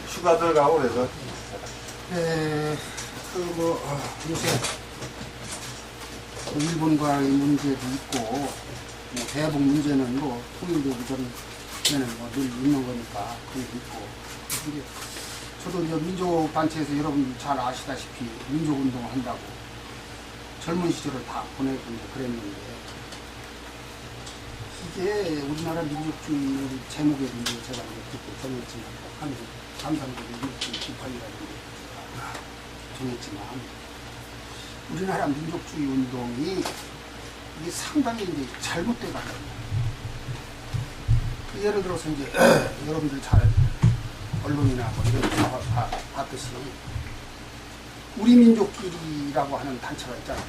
휴가 들어가고 그래서. 요새 일본과의 문제도 있고, 대북 문제는 통일되기 전에는 늘 있는 거니까 그게 있고. 근데 저도 이제 민족단체에서 여러분 잘 아시다시피 민족운동을 한다고 젊은 시절을 다 보내고 그랬는데, 이게 우리나라 민족주의 제목에 이제 제가 듣고 정했지만, 한 감상적인 민족주의 비판이라는 게 정했지만, 우리나라 민족주의 운동이 이게 상당히 이제 잘못돼 가거든요. 예를 들어서 이제 여러분들 잘 언론이나 뭐 이런 거 봤듯이 우리 민족끼리라고 하는 단체가 있잖아요.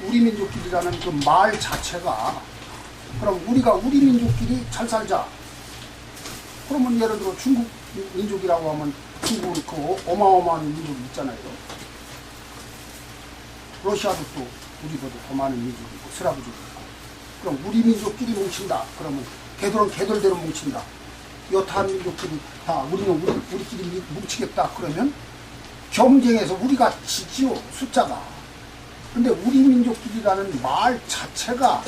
우리 민족끼리라는 그 말 자체가, 그럼 우리가 우리 민족끼리 잘 살자. 그러면 예를 들어 중국 민족이라고 하면 중국은 그 어마어마한 민족이 있잖아요. 러시아도 또 우리보다 더 많은 민족이 있고 스라브족이 있고. 그럼 우리 민족끼리 뭉친다. 그러면 걔들은 걔들대로 뭉친다. 여타 민족끼리 다 우리는 우리끼리 뭉치겠다. 그러면 경쟁에서 우리가 지지요, 숫자가. 근데 우리 민족끼리라는 말 자체가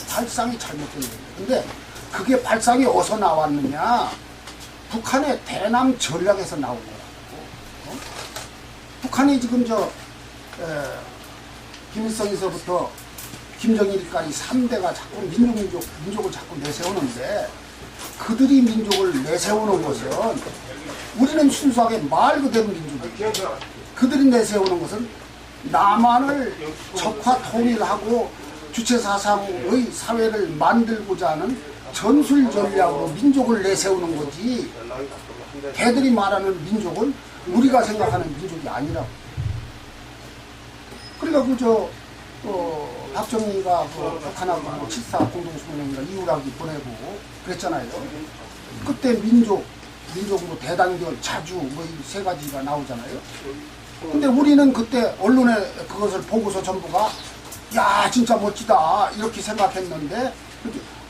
발상이 잘못된 거예요. 근데 그게 발상이 어디서 나왔느냐? 북한의 대남 전략에서 나온 거라고. 북한이 지금 김일성에서부터 김정일까지 3대가 자꾸 민족을 자꾸 내세우는데, 그들이 민족을 내세우는 것은 우리는 순수하게 말 그대로 민족이에요. 그들이 내세우는 것은 남한을 적화 통일하고 주체사상의 사회를 만들고자 하는 전술 전략으로 민족을 내세우는 거지, 걔들이 말하는 민족은 우리가 생각하는 민족이 아니라고. 그러니까 박정희가 북한하고 7.4 공동성명인가 이후락이 보내고 그랬잖아요. 그때 민족 대단결, 자주 이 세 가지가 나오잖아요. 근데 우리는 그때 언론에 그것을 보고서 전부가 야 진짜 멋지다 이렇게 생각했는데,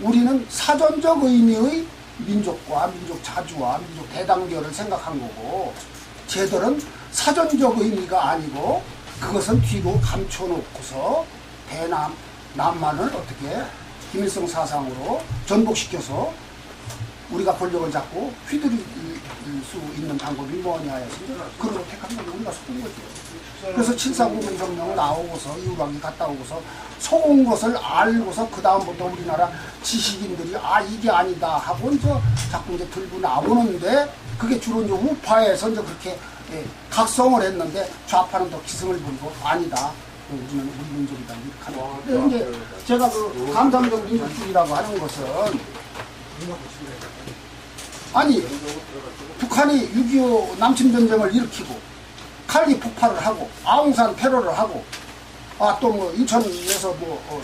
우리는 사전적 의미의 민족과 민족 자주와 민족 대단결을 생각한 거고, 쟤들은 사전적 의미가 아니고 그것은 뒤로 감춰놓고서 남만을 어떻게 김일성 사상으로 전복시켜서 우리가 권력을 잡고 휘두를 수 있는 방법이 뭐냐 해서 그런 걸 택하면 우리가 속은 거죠. 그래서 7.4 공동성명 나오고서 이후락이 갔다 오고서 속은 것을 알고서 그 다음부터 우리나라 지식인들이 이게 아니다 하고 자꾸 들고 나오는데, 그게 주로 우파에서 그렇게 각성을 했는데, 좌파는 더 기승을 부리고 아니다. 우리는 우리 민족이다. 근데 이제 제가 그 감상적 민족주의라고 하는 것은, 아니 북한이 6.25 남침전쟁을 일으키고 칼기 폭발을 하고 아웅산 테러를 하고 또 인천에서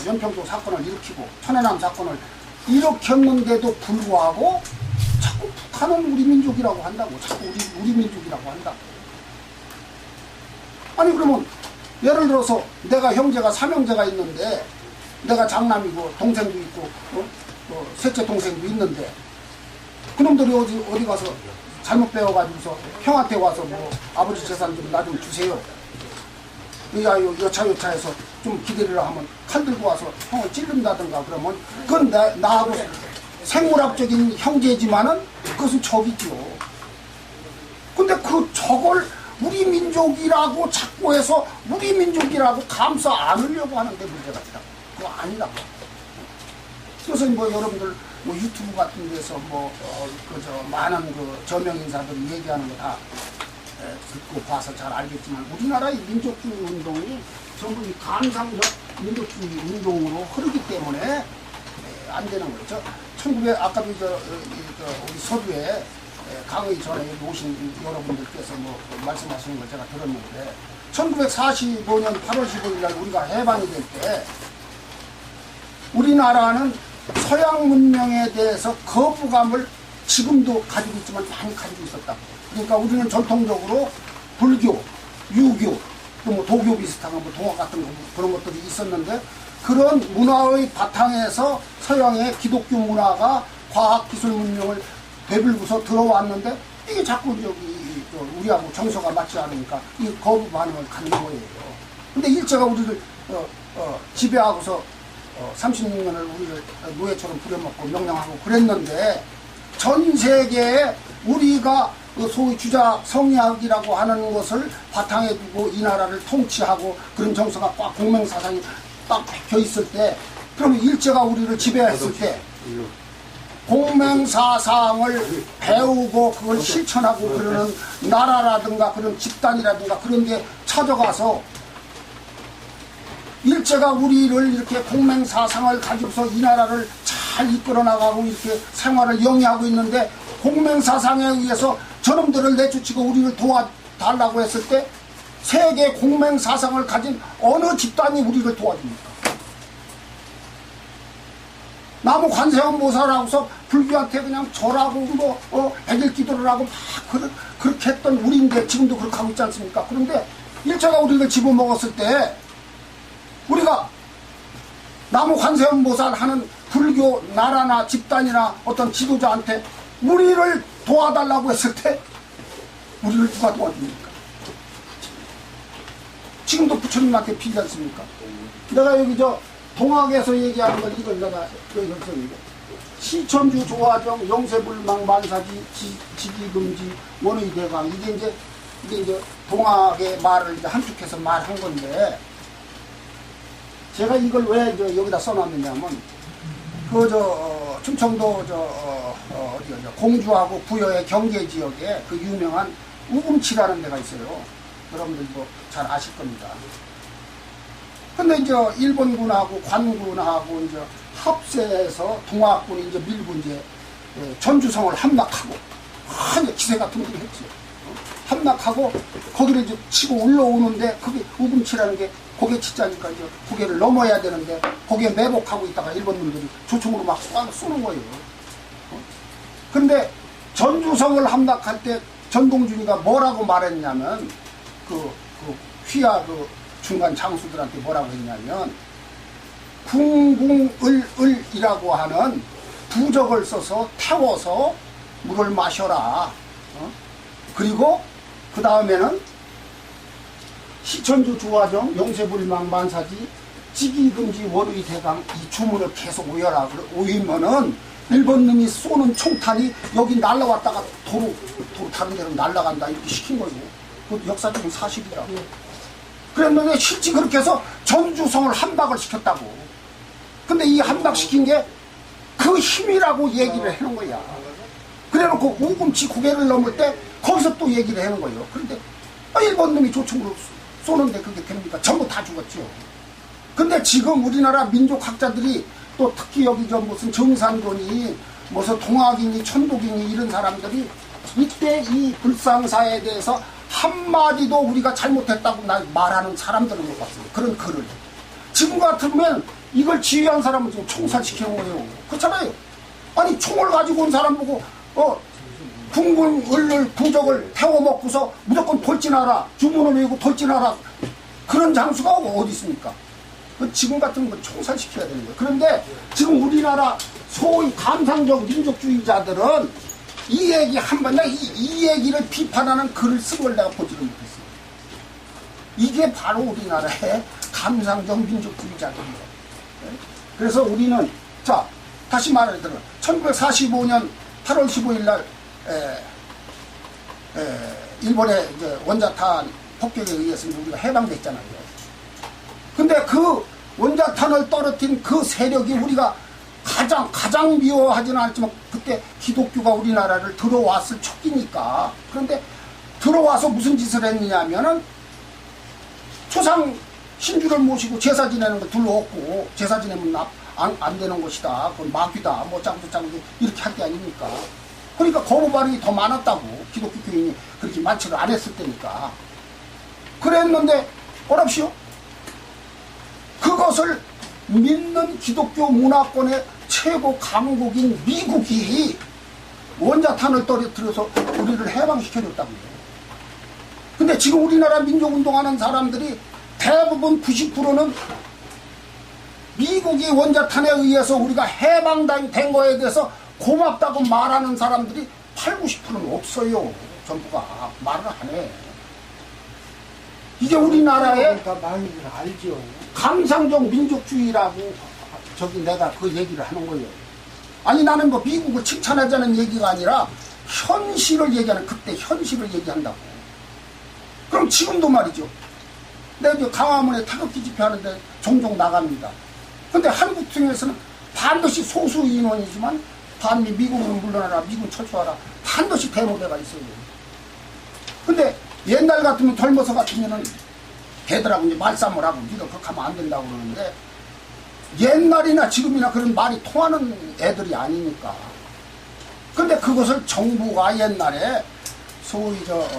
연평도 사건을 일으키고 천안함 사건을 일으켰는데도 불구하고 자꾸 북한은 우리 민족이라고 한다고, 자꾸 우리 민족이라고 한다고. 아니 그러면 예를 들어서 내가 형제가 3형제가 있는데, 내가 장남이고 동생도 있고 셋째 동생도 있는데, 그놈들이 어디 가서 잘못 배워가지고서 형한테 와서 아버지 재산 좀 나 좀 주세요. 여차여차해서 좀 기다리라 하면 칼 들고 와서 형을 찔른다든가 그러면 그건 나하고 생물학적인 형제지만은 그것은 적이죠. 근데 그 적을 우리 민족이라고 자꾸 해서 우리 민족이라고 감싸 안으려고 하는데 문제가 있다. 그거 아니라고. 그래서 여러분들 유튜브 같은 데서 많은 저명 인사들이 얘기하는 거 다 듣고 봐서 잘 알겠지만, 우리나라의 민족주의 운동이 전부 이 감상적 민족주의 운동으로 흐르기 때문에 안 되는 거죠. 아까도 우리 서두에 강의 전에 오신 여러분들께서 말씀하시는 걸 제가 들었는데, 1945년 8월 15일 날 우리가 해방이 될 때 우리나라는 서양 문명에 대해서 거부감을 지금도 가지고 있지만 많이 가지고 있었다. 그러니까 우리는 전통적으로 불교, 유교, 또 도교 비슷한 동화 같은 그런 것들이 있었는데, 그런 문화의 바탕에서 서양의 기독교 문화가 과학기술 문명을 배불고서 들어왔는데 이게 자꾸 우리하고 정서가 맞지 않으니까 이 거부 반응을 갖는 거예요. 근데 일제가 우리를 지배하고서 36년을 우리를 노예처럼 부려먹고 명령하고 그랬는데 전 세계에 우리가 소위 주자 성리학이라고 하는 것을 바탕에 두고 이 나라를 통치하고 그런 정서가 꽉 공명사상이 딱 박혀 있을 때, 그러면 일제가 우리를 지배했을 때 공명사상을 배우고 그걸 실천하고 그러는 나라라든가 그런 집단이라든가 그런 게 찾아가서 일제가 우리를 이렇게 공명사상을 가지고서 이 나라를 잘 이끌어 나가고 이렇게 생활을 영위하고 있는데 공명사상에 의해서 저놈들을 내쫓고 우리를 도와달라고 했을 때 세계 공명사상을 가진 어느 집단이 우리를 도와줍니까? 나무 관세음 모사라고서 불교한테 그냥 절하고 백일 기도를 하고 막 그렇게 했던 우리인데 지금도 그렇게 하고 있지 않습니까? 그런데 일제가 우리를 집어먹었을 때 우리가 나무 관세음 모사를 하는 불교 나라나 집단이나 어떤 지도자한테 우리를 도와달라고 했을 때 우리를 누가 도와줍니까? 지금도 부처님한테 빌지 않습니까? 내가 여기 동학에서 얘기하는 걸 이걸 내가 여기서 시천주 조화정 영세불망 만사지 지기금지 원의대강 이게 이제 동학의 말을 이제 함축해서 말한 건데 제가 이걸 왜 여기다 써놨느냐면 충청도 공주하고 부여의 경계 지역에 그 유명한 우금치라는 데가 있어요. 여러분들 잘 아실 겁니다. 근데 이제 일본군하고 관군하고 이제 합세해서 동학군이 이제 밀고 이제 전주성을 함락하고 이제 기세 같은 걸 했지. 함락하고 거기를 이제 치고 올라오는데 그게 우금치라는 게 고개 치자니까 이제 고개를 넘어야 되는데 거기에 매복하고 있다가 일본군들이 조총으로 막 쏘는 거예요. 근데 전주성을 함락할 때 전동준이가 뭐라고 말했냐면 휘하 중간 장수들한테 뭐라고 했냐면 궁궁을이라고 하는 부적을 써서 태워서 물을 마셔라. 그리고 그 다음에는 시천주 조화정 영세불망 만사지 지기금지 월의대강 이 주문을 계속 오이면은 일본 놈이 쏘는 총탄이 여기 날라왔다가 도로 다른 데로 날아간다 이렇게 시킨 거예요. 그 역사적인 사실이라고. 그랬는데 실제 그렇게 해서 전주성을 함박을 시켰다고. 근데 이 함박시킨 게 그 힘이라고 얘기를 해놓은 거야. 그래놓고 우금치 고개를 넘을 때 거기서 또 얘기를 해놓은 거예요. 그런데 일본 놈이 조총으로 쏘는데 그게 됩니까? 전부 다 죽었죠. 근데 지금 우리나라 민족학자들이 또 특히 여기 무슨 정산돈이 무슨 동학이니 천독이니 이런 사람들이 이때 이 불상사에 대해서 한마디도 우리가 잘못했다고 말하는 사람들은 못 봤어요. 그런 글을. 지금 같으면 이걸 지휘한 사람은 지금 총살시키는 거예요. 그렇잖아요. 아니 총을 가지고 온 사람 보고 궁궁을 부적을 태워먹고서 무조건 돌진하라. 주문을 외우고 돌진하라. 그런 장수가 어디 있습니까? 지금 같은 건 총살시켜야 되는 거예요. 그런데 지금 우리나라 소위 감상적 민족주의자들은 이 얘기 한번 이 얘기를 비판하는 글을 쓴 걸 내가 보지를 못했어요. 이게 바로 우리나라의 감상적 민족주의자들이에요. 그래서 우리는 자 다시 말을 들어 1945년 8월 15일 날 일본의 이제 원자탄 폭격에 의해서 우리가 해방됐잖아요. 근데 그 원자탄을 떨어뜨린 그 세력이 우리가 가장 미워하지는 않지만 그때 기독교가 우리나라를 들어왔을 초기니까. 그런데 들어와서 무슨 짓을 했느냐면은 초상 신주를 모시고 제사 지내는 거 둘러엎고 제사 지내면 안 되는 것이다. 그건 마귀다. 뭐 짱구 이렇게 할 게 아닙니까? 그러니까 거부 반응이 더 많았다고. 기독교 교인이 그렇게 많지를 안 했을 때니까. 그랬는데 어랍시오. 그것을 믿는 기독교 문화권의 최고 강국인 미국이 원자탄을 떨어뜨려서 우리를 해방시켜줬다고요. 근데 지금 우리나라 민족운동하는 사람들이 대부분 90%는 미국이 원자탄에 의해서 우리가 해방된 거에 대해서 고맙다고 말하는 사람들이 80, 90%는 없어요. 전부가 말을 안 해. 이게 우리나라의 그러니까 많이들 알죠. 감상적 민족주의라고 저기 내가 그 얘기를 하는 거예요. 아니 나는 뭐 미국을 칭찬하자는 얘기가 아니라 현실을 얘기하는, 그때 현실을 얘기한다고. 그럼 지금도 말이죠. 내가 이제 강화문에 태극기 집회하는데 종종 나갑니다. 근데 한국 중에서는 반드시 소수 인원이지만 반미 미국은 물러나라, 미군 철수하라, 반드시 대모대가 있어요. 근데 옛날 같으면 젊어서 같으면은 걔들하고 이제 말싸움을 하고 니가 그렇게 하면 안 된다고 그러는데 옛날이나 지금이나 그런 말이 통하는 애들이 아니니까. 근데 그것을 정부가 옛날에 소위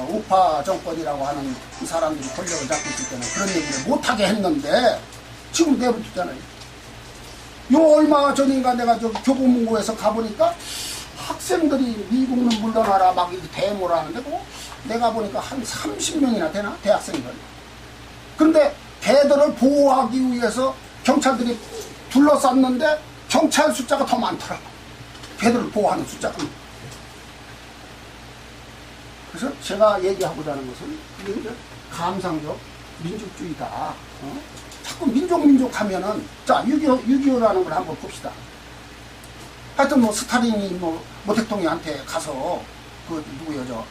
우파 정권이라고 하는 이 사람들이 권력을 잡고 있을 때는 그런 얘기를 못하게 했는데 지금 내버렸잖아요. 요 얼마 전인가 내가 저 교보문고에서 가보니까 학생들이 미국은 물러나라 막 이렇게 데모를 하는데 뭐 내가 보니까 한 30명이나 되나? 대학생들. 그런데 걔들을 보호하기 위해서 경찰들이 둘러쌌는데 경찰 숫자가 더 많더라. 걔들을 보호하는 숫자가. 그래서 제가 얘기하고자 하는 것은 이게 이제 감상적 민족주의다. 자꾸 민족 하면은 자 6.25라는 걸 한번 봅시다. 하여튼 뭐 스탈린이 뭐 모택동이한테 가서 그 누구요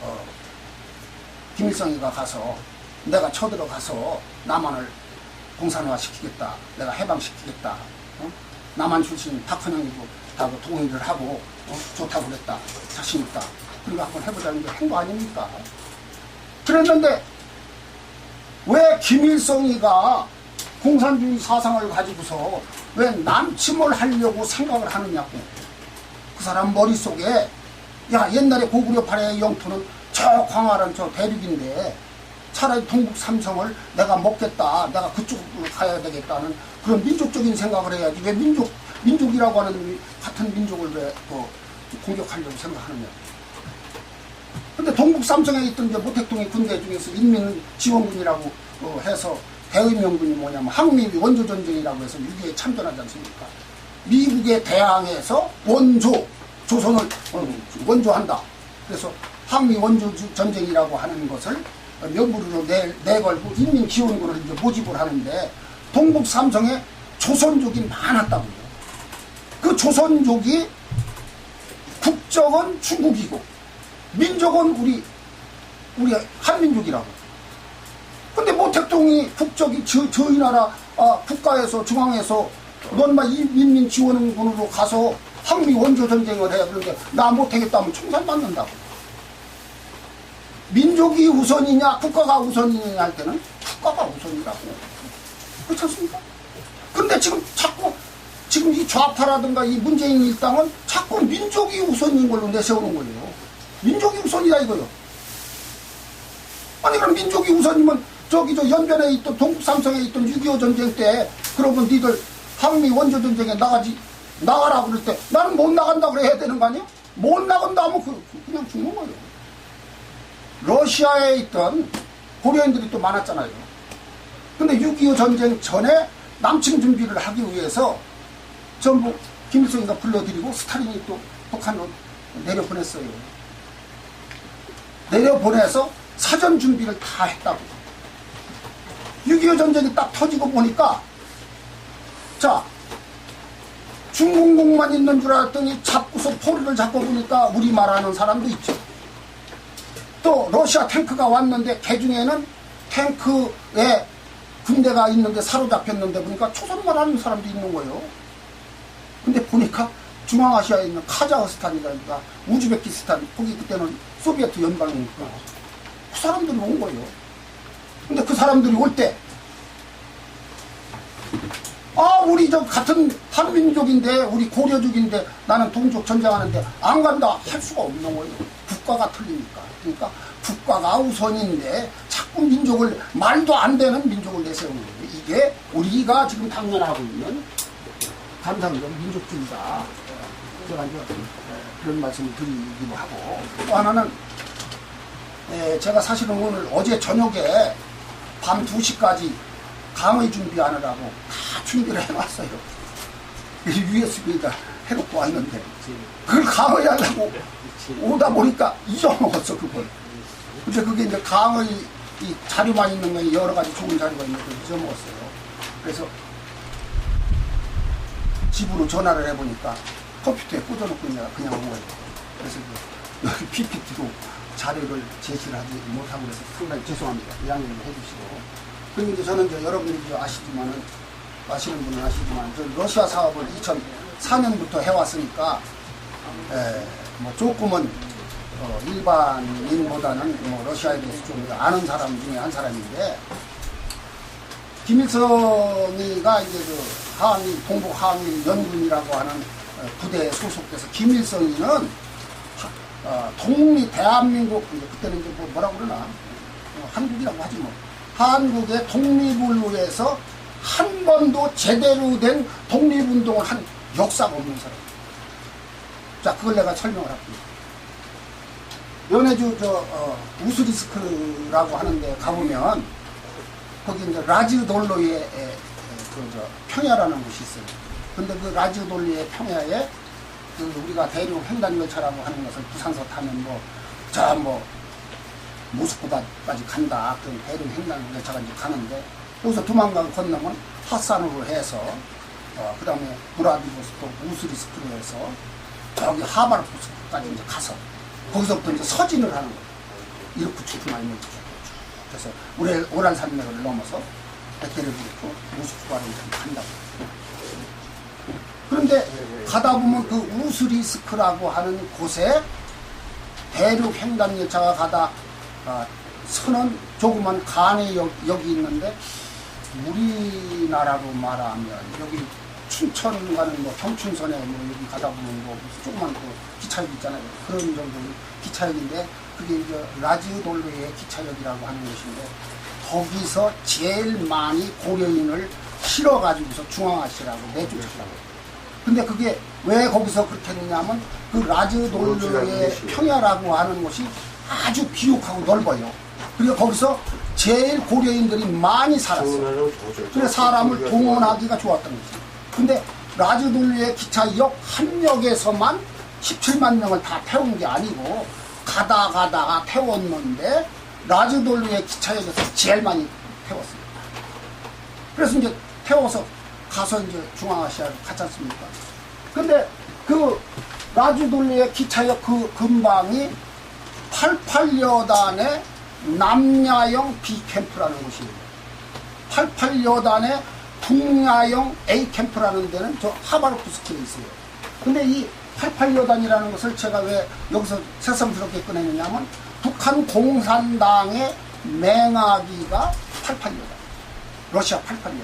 김일성이가 가서 내가 쳐들어가서 남한을 공산화 시키겠다. 내가 해방시키겠다. 남한 출신 박헌영이고 다 동의를 하고 좋다고 그랬다. 자신 있다. 그리고 한번 해보자는 게 행보 아닙니까? 그랬는데 왜 김일성이가 공산주의 사상을 가지고서 왜 남침을 하려고 생각을 하느냐고. 그 사람 머릿속에 야 옛날에 고구려 발해의 영토는 저 광활한 저 대륙인데 차라리 동북 삼성을 내가 먹겠다. 내가 그쪽으로 가야 되겠다는 그런 민족적인 생각을 해야지. 왜 민족이라고 하는 같은 민족을 왜 공격하려고 생각하느냐. 근데 동북 삼성에 있던 이제 모택동의 군대 중에서 인민지원군이라고 해서 대의명분이 뭐냐면 항미 원조전쟁이라고 해서 6.25에 참전하지 않습니까? 미국에 대항해서 조선을 원조한다. 그래서 항미 원조전쟁이라고 하는 것을 명부로 내걸고 인민지원군을 이제 모집을 하는데 동북 삼성에 조선족이 많았다고요. 그 조선족이 국적은 중국이고 민족은 우리 한민족이라고. 근데 모택동이 국적이 저희 나라 국가에서 중앙에서 넌 막 인민지원군으로 가서 항미 원조전쟁을 해. 그런데 나 못하겠다 하면 총살받는다고. 민족이 우선이냐 국가가 우선이냐 할 때는 국가가 우선이라고. 그렇지 않습니까? 근데 지금 이 좌파라든가 이 문재인 일당은 자꾸 민족이 우선인 걸로 내세우는 거예요. 민족이 우선이다 이거요. 아니 그럼 민족이 우선이면 저기 저 연변에 있던 동북 삼성에 있던 6.25 전쟁 때 그러면 니들 항미 원조 전쟁에 나가라 그럴 때 나는 못 나간다 그래야 되는 거 아니야? 못 나간다 하면 그냥 죽는 거예요. 러시아에 있던 고려인들이 또 많았잖아요. 근데 6.25 전쟁 전에 남침 준비를 하기 위해서 전부 김일성이가 불러들이고 스탈린이 또 북한으로 내려보냈어요. 내려보내서 사전 준비를 다 했다고. 6.25 전쟁이 딱 터지고 보니까 자 중공국만 있는 줄 알았더니 잡고서 포르를 잡고 보니까 우리 말하는 사람도 있죠. 또 러시아 탱크가 왔는데 개중에는 탱크에 군대가 있는데 사로잡혔는데 보니까 초선말 하는 사람도 있는 거예요. 근데 보니까 중앙아시아에 있는 카자흐스탄이라든가 우즈베키스탄, 거기 그때는 소비에트 연방이니까 그 사람들이 온 거예요. 근데 그 사람들이 올 때 우리 저 같은 한민족인데 우리 고려족인데 나는 동족 전쟁하는데 안 간다 할 수가 없는 거예요. 국가가 틀리니까. 그러니까 국가가 우선인데 자꾸 민족을 말도 안 되는 민족을 내세우는 거예요. 이게 우리가 지금 당면하고 있는 감상적 민족주의다. 제가 이제 그런 말씀을 드리기도 하고 또 하나는 제가 사실은 오늘 어제 저녁에 밤 2시까지 강의 준비하느라고 다 준비를 해놨어요. USB에다 해놓고 왔는데 그걸 강의하려고 오다 보니까 잊어먹었어 그걸. 근데 그게 이제 강의 이 자료만 있는 게 여러 가지 좋은 자료가 있는데 잊어먹었어요. 그래서 집으로 전화를 해보니까 컴퓨터에 꽂아놓고 그냥 온 거예요. 그래서 여기 PPT로 자료를 제시를 하지 못하고 그래서 상당히 죄송합니다. 양해를 해주시고. 그리고 이제 저는 이제 여러분들이 아시지만은, 아시는 분은 아시지만, 저 러시아 사업을 2004년부터 해왔으니까, 뭐 조금은, 일반인보다는 뭐 러시아에 대해서 좀 아는 사람 중에 한 사람인데, 김일성이가 이제 그 항일, 동북 항일 연군이라고 하는 부대에 소속돼서 김일성이는 대한민국, 그때는 이제 뭐라고 그러나, 한국이라고 하지 뭐. 한국의 독립을 위해서 한 번도 제대로 된 독립운동을 한 역사가 없는 사람. 자, 그걸 내가 설명을 할게요. 연해주 우스리스크라고 하는데 가보면, 거기 이제 라즈돌로의 평야라는 곳이 있어요. 근데 그 라즈돌로의 평야에 우리가 대륙 횡단열차라고 하는 것을 부산서 타면 모스크바까지 간다. 그 대륙 횡단열차가 이제 가는데 여기서 두만강 건너면 하산으로 해서 그 다음에 브라디보스토크 우스리스크로 해서 저기 하바르프스크까지 이제 가서 거기서부터 이제 서진을 하는 거예요. 이르쿠츠크나 이런 쪽. 그래서 오랄 산맥을 넘어서 베테르부르크 모스크바로 이제 간다고. 그런데 가다 보면 그 우스리스크라고 하는 곳에 대륙 횡단열차가 가다 서는 조그만 간의 역이 있는데 우리나라로 말하면 여기 춘천 가는 뭐 경춘선에 뭐 여기 가다 보면 뭐 조그만 그 기차역 있잖아요. 그런 정도의 기차역인데 그게 이제 라즈돌로의 기차역이라고 하는 곳인데 거기서 제일 많이 고려인을 실어가지고서 중앙아시아라고 내쫓았다고. 근데 그게 왜 거기서 그렇게 했느냐면 그 라즈돌로의 평야라고 하는 곳이 아주 비옥하고 넓어요. 그리고 거기서 제일 고려인들이 많이 살았어요. 그래서 사람을 동원하기가 좋았던 거지. 근데 라즈돌로의 기차역 한 역에서만 17만 명을 다 태운 게 아니고 가다가 태웠는데 라즈돌로의 기차역에서 제일 많이 태웠어요. 그래서 이제 태워서 가서 이제 중앙아시아로 갔지 않습니까? 근데 그 라즈돌로의 기차역 그 근방이 88여단의 남야형 B캠프라는 곳이에요. 88여단의 북야형 A캠프라는 데는 저 하바르프스크에 있어요. 근데 이 88여단이라는 것을 제가 왜 여기서 새삼스럽게 꺼내느냐면 북한 공산당의 맹아기가 88여단. 러시아 88여단.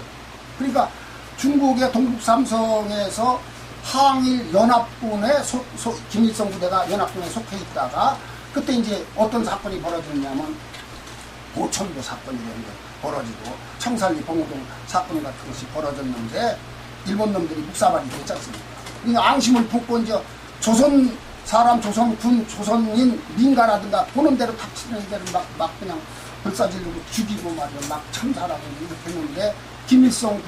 그러니까 중국의 동북 삼성에서 항일 연합군에 김일성 부대가 연합군에 속해 있다가 그때 이제 어떤 사건이 벌어졌냐면 고천도 사건이 벌어지고 청산리 봉우동 사건 같은 것이 벌어졌는데 일본 놈들이 묵사발이 됐지 않습니까? 그러니까 앙심을 품고 이제 조선 사람, 조선군, 조선인, 민가라든가 보는 대로 닥치는 대로 막 그냥 불사질르고 죽이고 말이야 막 참살하고 이렇게 했는데 김일성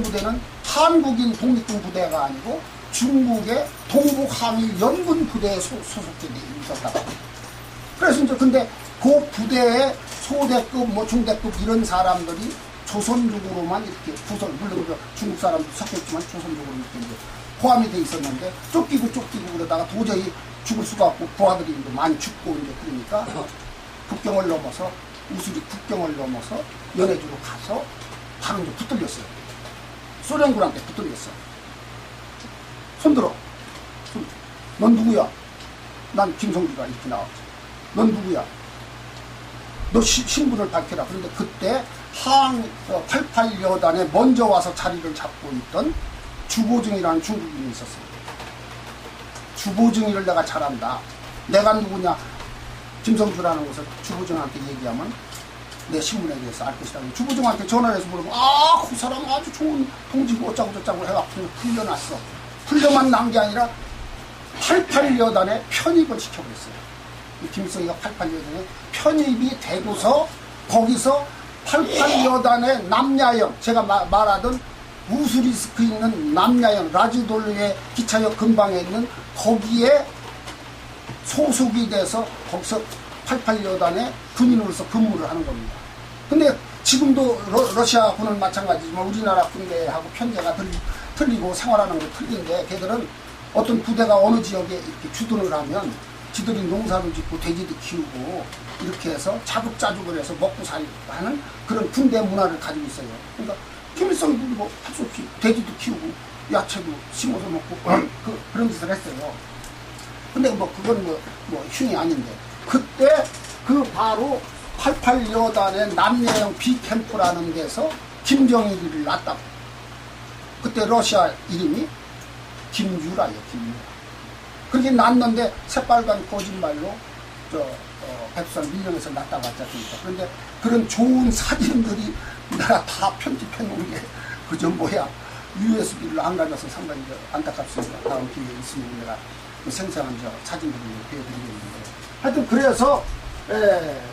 부대는 한국인 독립군 부대가 아니고 중국의 동북항일 연군 부대에 소속돼 있었다고. 그래서 이제 근데 그 부대에 소대급, 뭐 중대급 이런 사람들이 조선족으로만 이렇게 물론 중국 사람도 섞였지만 조선족으로 이렇게 이제 포함이 돼 있었는데 쫓기고 그러다가 도저히 죽을 수가 없고 부하들이 이제 많이 죽고 이제 그러니까 국경을 넘어서 우수리 국경을 넘어서 연해주로 가서 바로 이제 붙들렸어요. 소련군한테 붙들렸어. 손들어. 넌 누구야? 난 김성주가 이렇게 나왔지. 넌 누구야? 너 신분을 밝혀라. 그런데 그때 88여단에 먼저 와서 자리를 잡고 있던 주보증이라는 중국인이 있었어요. 주보증이를 내가 잘한다. 내가 누구냐? 김성주라는 것을 주보증한테 얘기하면 내 신분에 대해서 알 것이다. 주보증한테 전화를 해서 물어보면 그 사람 아주 좋은 동지고 어쩌고 저쩌고 해갖고 풀려났어. 풀려만 난 게 아니라 88여단에 편입을 시켜버렸어요. 김일성이가 88여단에 편입이 되고서 거기서 88여단의 남야형 제가 말하던 우수리스크 있는 남야형 라지돌루의 기차역 근방에 있는 거기에 소속이 돼서 거기서 88여단의 군인으로서 근무를 하는 겁니다. 근데 지금도 러시아군은 마찬가지지만 우리나라 군대하고 편제가 틀리고 생활하는 게 틀린데, 걔들은 어떤 부대가 어느 지역에 이렇게 주둔을 하면 지들이 농사를 짓고 돼지도 키우고 이렇게 해서 자급자족을 해서 먹고 사는 그런 군대 문화를 가지고 있어요. 그러니까 김일성도 뭐 할 수 없이 돼지도 키우고 야채도 심어서 먹고 그런 짓을 했어요. 근데 뭐 그건 뭐 흉이 아닌데, 그때 그 바로 88여단의 남녀형 B캠프라는 데서 김정일이를 낳았다고. 그때 러시아 이름이 김유라예요, 김유라. 그렇게 낳았는데 새빨간 거짓말로 백두산 밀령에서 낳다 왔지 않습니까? 그런데 그런 좋은 사진들이 내가 다 편집해 놓은 게 그저 USB를 안 가져서 상당히 안타깝습니다. 다음 기회에 있으면 내가 생생한 사진들을 보여드리겠는데, 하여튼 그래서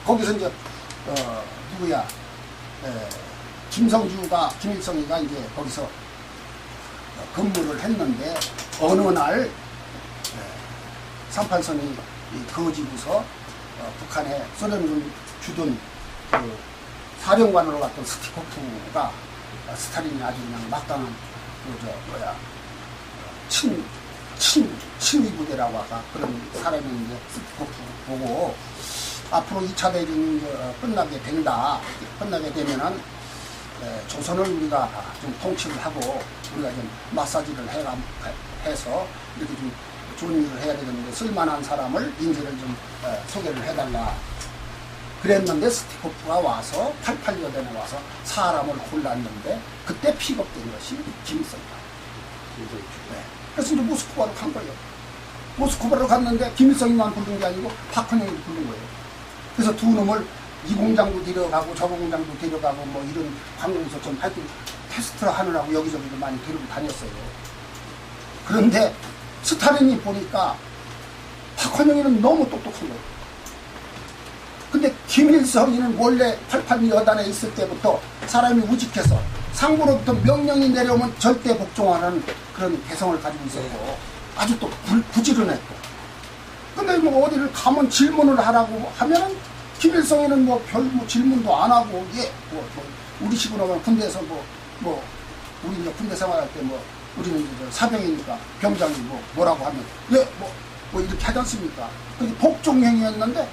거기서 이제 김일성이가 이제 거기서 근무를 했는데, 어느 날 38선이 그어지고서 북한에 소련군 주둔 그 사령관으로 갔던 스티코프가 스탈린이 아주 그냥 막강한 친위 부대라고 하가 그런 사람인데, 스티코프 보고 앞으로 2차 대전이 끝나게 되면은 조선을 우리가 좀 통치를 하고 우리가 좀 마사지를 해서 이렇게 좀 좋은 일을 해야 되는데 쓸만한 사람을 인재를 좀 소개를 해달라 그랬는데, 스티코프가 와서 88여단에 와서 사람을 골랐는데 그때 픽업된 것이 김일성이다. 그래서 이제 모스크바로 간 거예요. 모스크바로 갔는데 김일성이만 부른 게 아니고 박헌영이 부른 거예요. 그래서 두 놈을 이 공장도 데려가고 저 공장도 데려가고 뭐 이런 관공서 좀 하여튼 테스트를 하느라고 여기저기도 많이 데리고 다녔어요. 그런데 스탈린이 보니까 박헌영이는 너무 똑똑한 거예요. 근데 김일성이는 원래 88여단에 있을 때부터 사람이 우직해서 상부로부터 명령이 내려오면 절대 복종하는 그런 개성을 가지고 있었고 아주 또 부지런했고, 근데 뭐 어디를 가면 질문을 하라고 하면은 김일성이는 별 질문도 안 하고, 우리 식으로 하면 군대에서 우리 이제 군대 생활할 때 우리는 이제 사병이니까 병장이 뭐라고 하면 이렇게 하지 않습니까? 그게 복종행위였는데,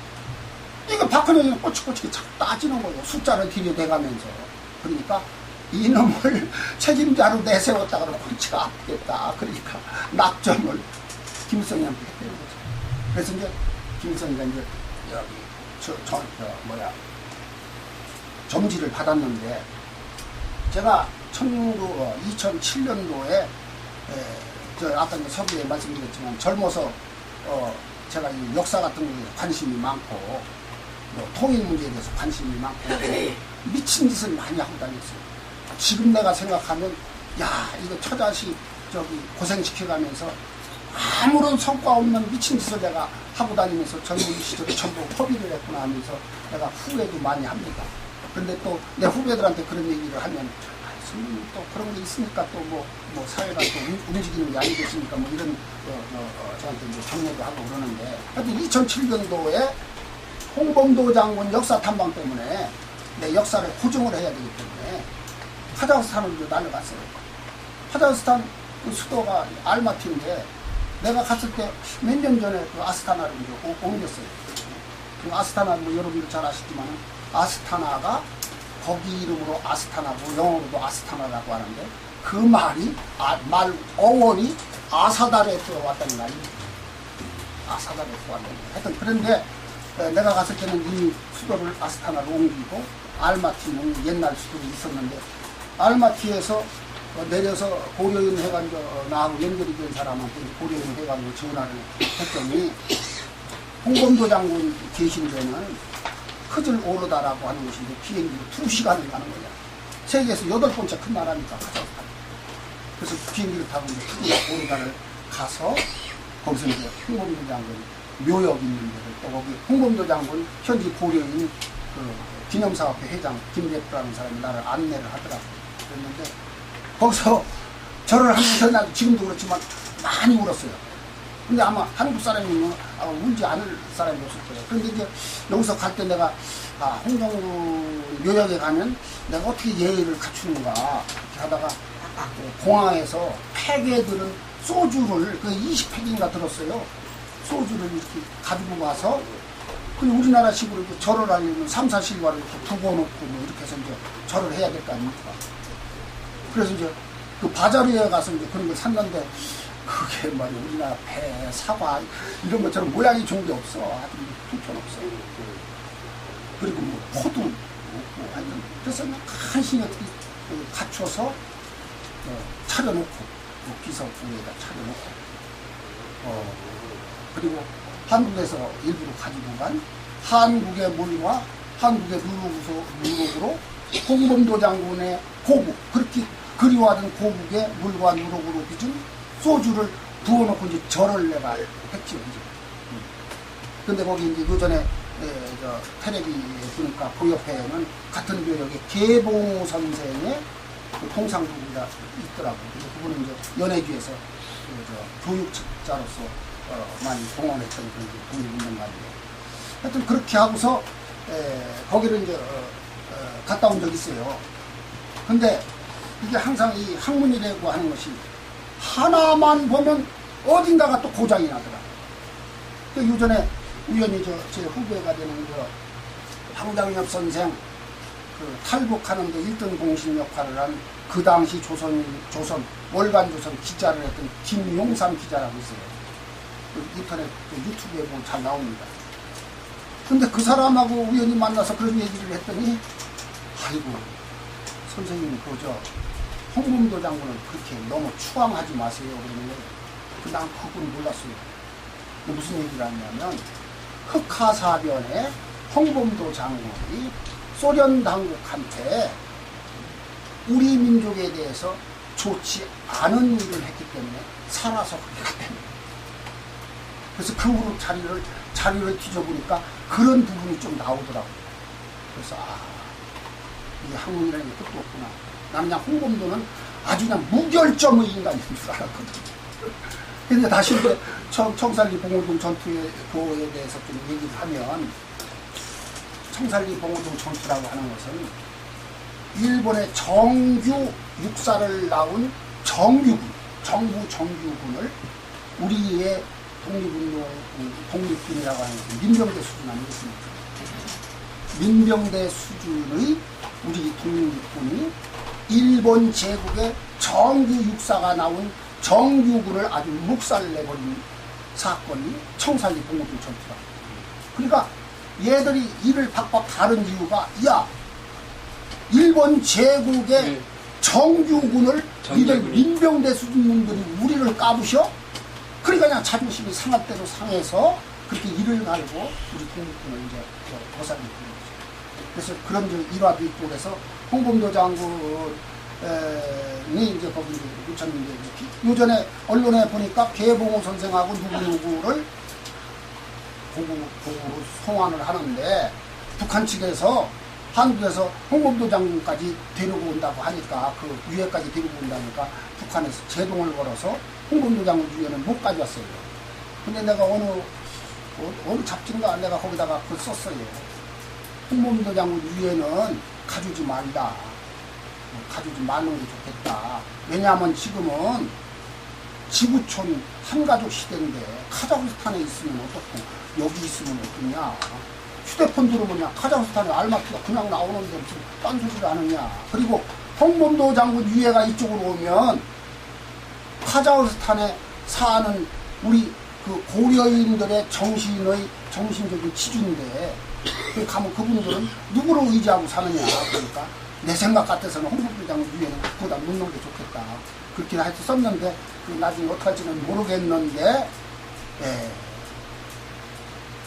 이거 박헌영이는 꼬치꼬치 자꾸 따지는 거예요. 숫자를 들여대가면서. 그러니까 이놈을 책임자로 내세웠다 그러면 골치가 아프겠다. 그러니까 낙점을 김일성이한테 했다는 거죠. 그래서 이제 김일성이가 이제 여기 점지를 받았는데, 제가 2007년도에 아까 이제 서두에 말씀드렸지만 젊어서 제가 이 역사 같은 거에 관심이 많고 통일 문제에 대해서 관심이 많고 미친 짓을 많이 하고 다녔어요. 지금 내가 생각하면 이거 처자식 고생시켜가면서 아무런 성과 없는 미친 짓을 내가 하고 다니면서 젊은 시절에 전부 허비를 했구나 하면서 내가 후회도 많이 합니다. 그런데 또 내 후배들한테 그런 얘기를 하면 스님 또 그런 게 있으니까 또 사회가 또 움직이는 게 아니겠습니까? 이런 저한테 이제 격려도 하고 그러는데, 하여튼 2007년도에 홍범도 장군 역사 탐방 때문에 내 역사를 고정을 해야 되기 때문에 카자흐스탄으로 날아갔어요. 카자흐스탄 그 수도가 알마티인데, 내가 갔을 때 몇 년 전에 그 아스타나로 옮겼어요. 그 아스타나 여러분들 잘 아시지만 아스타나가 거기 이름으로 아스타나고 영어로도 아스타나라고 하는데, 그 말이 어원이 아사달에서 왔다는 말이에요. 아사달에서 왔다는 말. 하여튼 그런데 내가 갔을 때는 이미 수도를 아스타나로 옮기고, 알마티는 옛날 수도에 있었는데, 알마티에서 내려서 고려인 해가지고 나하고 연결이 된 사람한테 고려인 해가지고 전화를 했더니, 홍범도 장군 계신 데는 크즐 오르다라고 하는 곳인데 비행기로 2시간을 가는 거야. 세계에서 8번째 큰 나라니까 카자흐스탄. 그래서 비행기를 타고 이제 크즐 오르다를 가서 거기서 이제 홍범도 장군 묘역 있는 데를, 또 거기 홍범도 장군 현지 고려인 그 기념사업회 회장 김대표라는 사람이 나를 안내를 하더라고. 그랬는데 거기서 절을 하면서 나도 지금도 그렇지만 많이 울었어요. 근데 아마 한국 사람이면 아마 울지 않을 사람이 없을 거예요. 그런데 이제 여기서 갈 때 내가 홍정루 묘역에 가면 내가 어떻게 예의를 갖추는가 이렇게 하다가 공항에서 팩에들은 소주를 그 20팩인가 들었어요. 소주를 이렇게 가지고 와서 그리고 우리나라식으로 이렇게 절을 하려면 3, 4실과를 이렇게 부어놓고 뭐 이렇게 해서 이제 절을 해야 될 거 아닙니까? 그래서 이제 그 바자루에 가서 이제 그런 걸 샀는데 그게 뭐 우리나라 배, 사과 이런 것처럼 모양이 좋은 게 없어. 아주 형편없어. 그리고 뭐 포도 없고 하여튼 그래서 그냥 간신히 어떻게 갖춰서 차려놓고 비석 위에다 차려놓고 그리고 한국에서 일부러 가지고 간 한국의 물과 한국의 누룩으로 홍범도 장군의 고국 그렇게 그리워하던 고국의 물과 누룩으로 빚은 소주를 부어놓고 이제 절을 내가 했죠. 근데 거기 이제 그 전에 텔레비에 보니까 그 옆에는 같은 교역에 계봉 선생의 그 통상부가 있더라고요. 그분은 이제 연해주에서 교육자로서 많이 공헌했던 그런 분이 있는 말이에요. 하여튼 그렇게 하고서 거기를 이제 갔다 온 적이 있어요. 근데 이게 항상 이 학문이라고 하는 것이 하나만 보면 어딘가가 또 고장이 나더라. 그 요전에 우연히 제 후배가 되는 황당엽 선생 그 탈북하는데 1등 공신 역할을 한 그 당시 조선 월간조선 기자를 했던 김용삼 기자라고 있어요. 그 인터넷 유튜브에 보면 잘 나옵니다. 근데 그 사람하고 우연히 만나서 그런 얘기를 했더니 아이고 선생님 그저 홍범도 장군은 그렇게 너무 추앙하지 마세요. 그러는데 난 그건 몰랐어요. 무슨 얘기를 하냐면 흑하사변에 홍범도 장군이 소련 당국한테 우리 민족에 대해서 좋지 않은 일을 했기 때문에 살아서 그렇게 됩니다. 그래서 그 후로 자료를 뒤져보니까 그런 부분이 좀 나오더라고요. 그래서 이 학문이라는 게 끝도 없구나. 나는 그냥 홍범도는 아주 그냥 무결점의 인간인 줄 알았거든. 근데 다시 이제 청살리 봉오동 전투에 대해서 좀 얘기를 하면 청살리 봉오동 전투라고 하는 것은 일본의 정규 육사를 낳은 정규군, 정부 정규군을 우리의 독립군이라고 하는 것은 민병대 수준 아니겠습니까? 민병대 수준의 우리 독립군이 일본 제국의 정규 육사가 나온 정규군을 아주 묵살내버린 사건이 청살리 봉오동 전투다. 그러니까 얘들이 이를 박박 다른 이유가 일본 제국의 정규군을 이들 민병대 수준 놈들이 우리를 까부셔? 그러니까 그냥 자존심이 상할 대로 상해서 그렇게 일을 갈고 우리 독립군을 이제 도살리는 거죠. 그래서 그런 일화도 있고 그래서 홍범도 장군이 이제 거기 묻혔는데 요전에 언론에 보니까 계봉호 선생하고 누구를 고국으로 송환을 하는데 북한 측에서 한국에서 홍범도 장군까지 데리고 온다고 하니까 그 유해까지 데리고 온다니까 북한에서 제동을 걸어서 홍범도 장군 유해는 못 가져왔어요. 근데 내가 어느 잡지인가 내가 거기다가 그걸 썼어요. 홍범도 장군 유해는 가주지 말라. 가주지 말는 게 좋겠다. 왜냐하면 지금은 지구촌 한가족 시대인데 카자흐스탄에 있으면 어떻고 여기 있으면 어떠냐. 휴대폰 들어보냐 카자흐스탄에 알마티가 그냥 나오는데 무슨 딴소리를 하느냐. 그리고 홍범도 장군 유해가 이쪽으로 오면 카자흐스탄에 사는 우리 그 고려인들의 정신적인 지주인데 가면 그분들은 누구를 의지하고 사느냐. 그러니까 내 생각 같아서는 홍범도 장군 유해는 그보다 묻는 게 좋겠다. 그렇게 하여튼 썼는데 나중에 어떻게 할지는 모르겠는데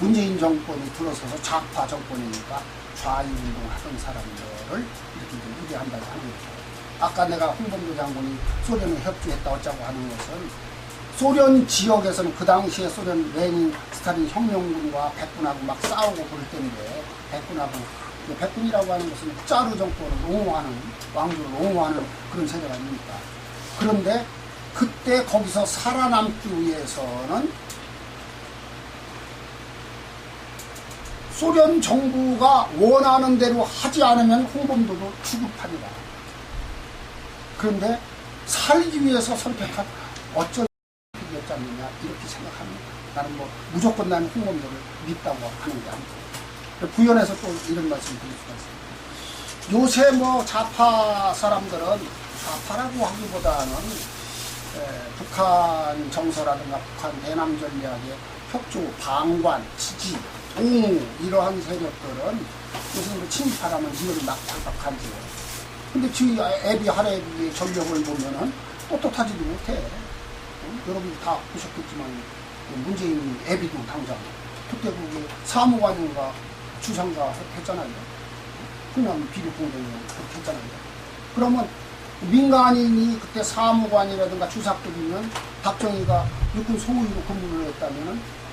문재인 정권이 들어서서 좌파 정권이니까 좌익운동 하던 사람들을 이렇게 유죄한다고 하는 거죠. 아까 내가 홍범도 장군이 소련에 협조했다 어쩌고 하는 것은 소련 지역에서는 그 당시에 소련 레닌 스탈린 혁명군과 백군하고 막 싸우고 그럴 때인데 백군하고 백군이라고 하는 것은 짜르 정권을 옹호하는, 왕조를 옹호하는 그런 세력이 아닙니까? 그런데 그때 거기서 살아남기 위해서는 소련 정부가 원하는 대로 하지 않으면 홍범도도 취급합니다. 그런데 살기 위해서 선택한 어쩔 수 없느냐 이렇게 생각합니다. 나는 뭐 무조건 나는 홍범도를 믿다고 하는 게 아니고, 구현해서 또 이런 말씀 드릴 수가 있습니다. 요새 뭐 좌파 사람들은, 좌파라고 하기보다는 북한 정서라든가 북한 대남 전략의 협조, 방관, 지지, 옹호 이러한 세력들은 무슨 뭐 침입하라면 이런 낙박한지요. 근데 지 애비 할애비의 전력을 보면은 떳떳하지도 못해. 여러분 다 보셨겠지만 문재인 애비도 당장 그때 그게 사무관인가 주상가 했잖아요. 그냥 비리공동을 그렇게 했잖아요. 그러면 민간인이 그때 사무관이라든가 주사급이면 박정희가 육군 소위로 근무를 했다면은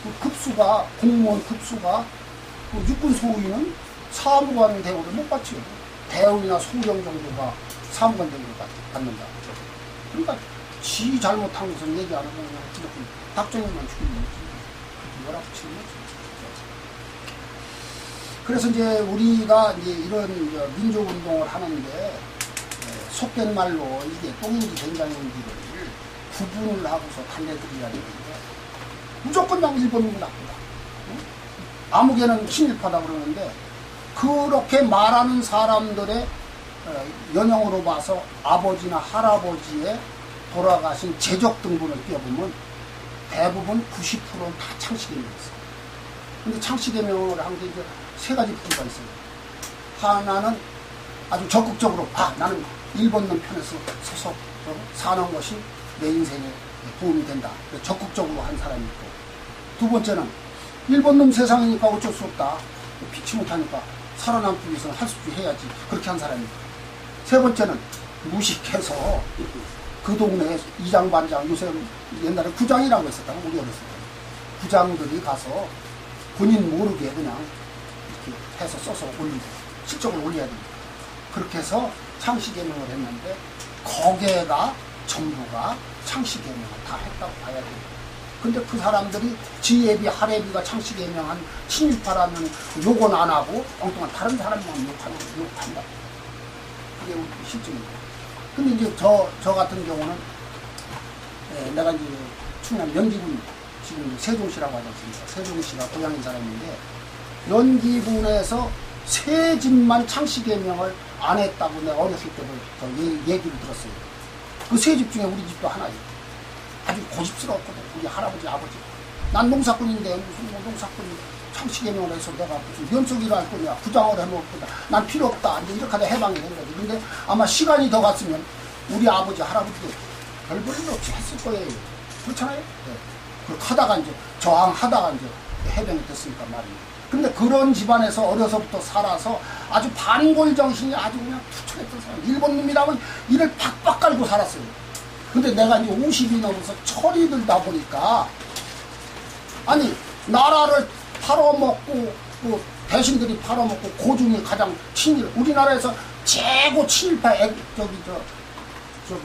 그 급수가, 공무원 급수가 그 육군 소위는 사무관 대우를 못 받지요. 대우나 소령 정도가 사무관 대우를 받는다. 그러니까 지 잘못한 것은 얘기 안 하고 그냥 무조건 박정희만 죽이는 거지. 몰아붙이는 거지. 그래서 이제 우리가 이제 이런 민족운동을 하는데 속된 말로 이게 똥인지 된장인지를 구분을 하고서 달래드려야 되는데 무조건 그냥 일본인이 나쁘다. 아무개는 친일파다 그러는데 그렇게 말하는 사람들의 연영으로 봐서 아버지나 할아버지의 돌아가신 제적 등본을 띄워보면 대부분 90%는 다 창씨개명이었어요. 근데 창씨개명을 한 게 이제 세 가지 부류가 있어요. 하나는 아주 적극적으로 나는 일본 놈 편에서 서서 사는 것이 내 인생에 도움이 된다. 적극적으로 한 사람이 있고, 두 번째는 일본 놈 세상이니까 어쩔 수 없다. 피치 못하니까 살아남기 위해서는 할 수 있게 해야지. 그렇게 한 사람이 있고, 세 번째는 무식해서 그 동네에 이장 반장, 요새 옛날에 구장이라고 했었다고 우리 어렸을 때 구장들이 가서 본인 모르게 그냥 이렇게 해서 써서 올리고 실적을 올려야 됩니다. 그렇게 해서 창씨개명을 했는데 거기에가 전부가 창씨개명을 다 했다고 봐야 됩니다. 근데 그 사람들이 지애비 할애비가 창씨개명한 친일파라면 욕은 안 하고 엉뚱한 다른 사람만 욕한다. 그게 우리 실증입니다. 근데 이제 저 같은 경우는 내가 이제 충남 연기군, 지금 세종시라고 하지 않습니까? 세종시가 고향인 사람인데 연기군에서 세 집만 창씨개명을 안 했다고 내가 어렸을 때부터 얘기를 들었어요. 그 세 집 중에 우리 집도 하나예요. 아주 고집스러웠거든. 우리 할아버지, 아버지. 난 농사꾼인데 무슨 농사꾼이 창씨개명을 해서 내가 무슨 면속이라 할 거냐, 부장을 해먹을 거냐, 난 필요 없다. 이제 이렇게 하다 해방이 된 거지. 근데 아마 시간이 더 갔으면 우리 아버지, 할아버지도 별 볼일 없이 했을 거예요. 그렇잖아요? 네. 그렇게 하다가 이제 저항하다가 이제 해방이 됐으니까 말이에요. 근데 그런 집안에서 어려서부터 살아서 아주 반골 정신이 아주 그냥 투철했던 사람. 일본 놈이라면 이를 박박 깔고 살았어요. 근데 내가 이제 50이 넘어서 철이 들다 보니까 아니 나라를 팔아먹고 또 대신들이 팔아먹고 고중이 가장 친일, 우리나라에서 최고 친일파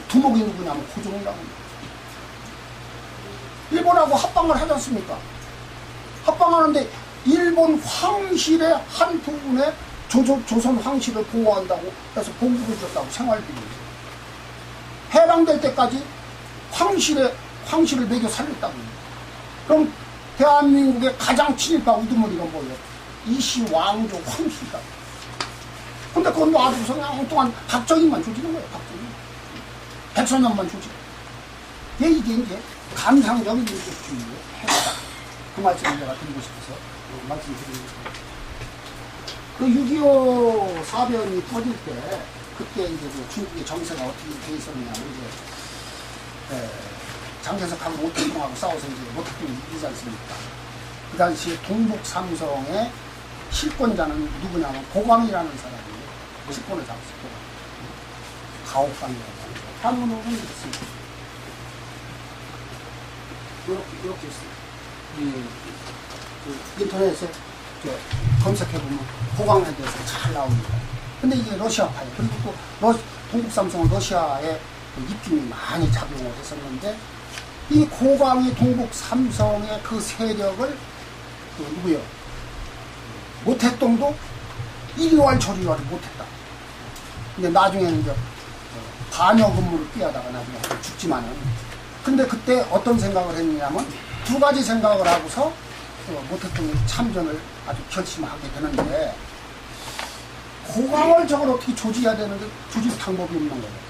두목이 누구냐면 고종이라고 합니다. 일본하고 합방을 하지 않습니까? 합방하는데 일본 황실의 한 부분에 조선 황실을 보호한다고 해서 봉급을 줬다고, 생활비를. 해방될 때까지 황실을 매겨 살렸다고. 그럼 대한민국의 가장 친일파 우두머리가 뭐예요? 이씨 왕조 황실이다. 근데 그건 놔두고서 그냥 엉뚱한 박정희만 조지는 거예요. 박정희. 백선엽만 조지. 이게 이제 감상적인 민족주의의 해다. 그 말씀을 내가 드리고 싶어서 말씀드립니다. 그 6.25 사변이 터질 때 그때 이제 그 중국의 정세가 어떻게 돼 있었냐면 이제 장개석하고 오택동하고 싸워서 이제 오택동이 이기지 않습니까? 그 당시에 동북 삼성의 실권자는 누구냐면 고광이라는 사람이 실권을 잡았어요. 가옥강이라고 합니다. 한문으로는 있습니다. 이렇게 있어요. 그 인터넷에 검색해보면 고강에 대해서 잘 나옵니다. 근데 이게 러시아파예요. 그리고 또 동국 삼성은 러시아의 입김이 많이 작용을 했었는데 이 고강이 동국 삼성의 그 세력을 누구요? 모택동도 이리왈 저리왈 못했다. 근데 나중에는 이제 반여 근무를 뛰어다가 나중에 죽지만은. 근데 그때 어떤 생각을 했느냐면 두 가지 생각을 하고서 모택동이 참전을 아주 결심하게 되는데 고강을 저걸 어떻게 조지해야 되는데 조질 방법이 없는 거예요.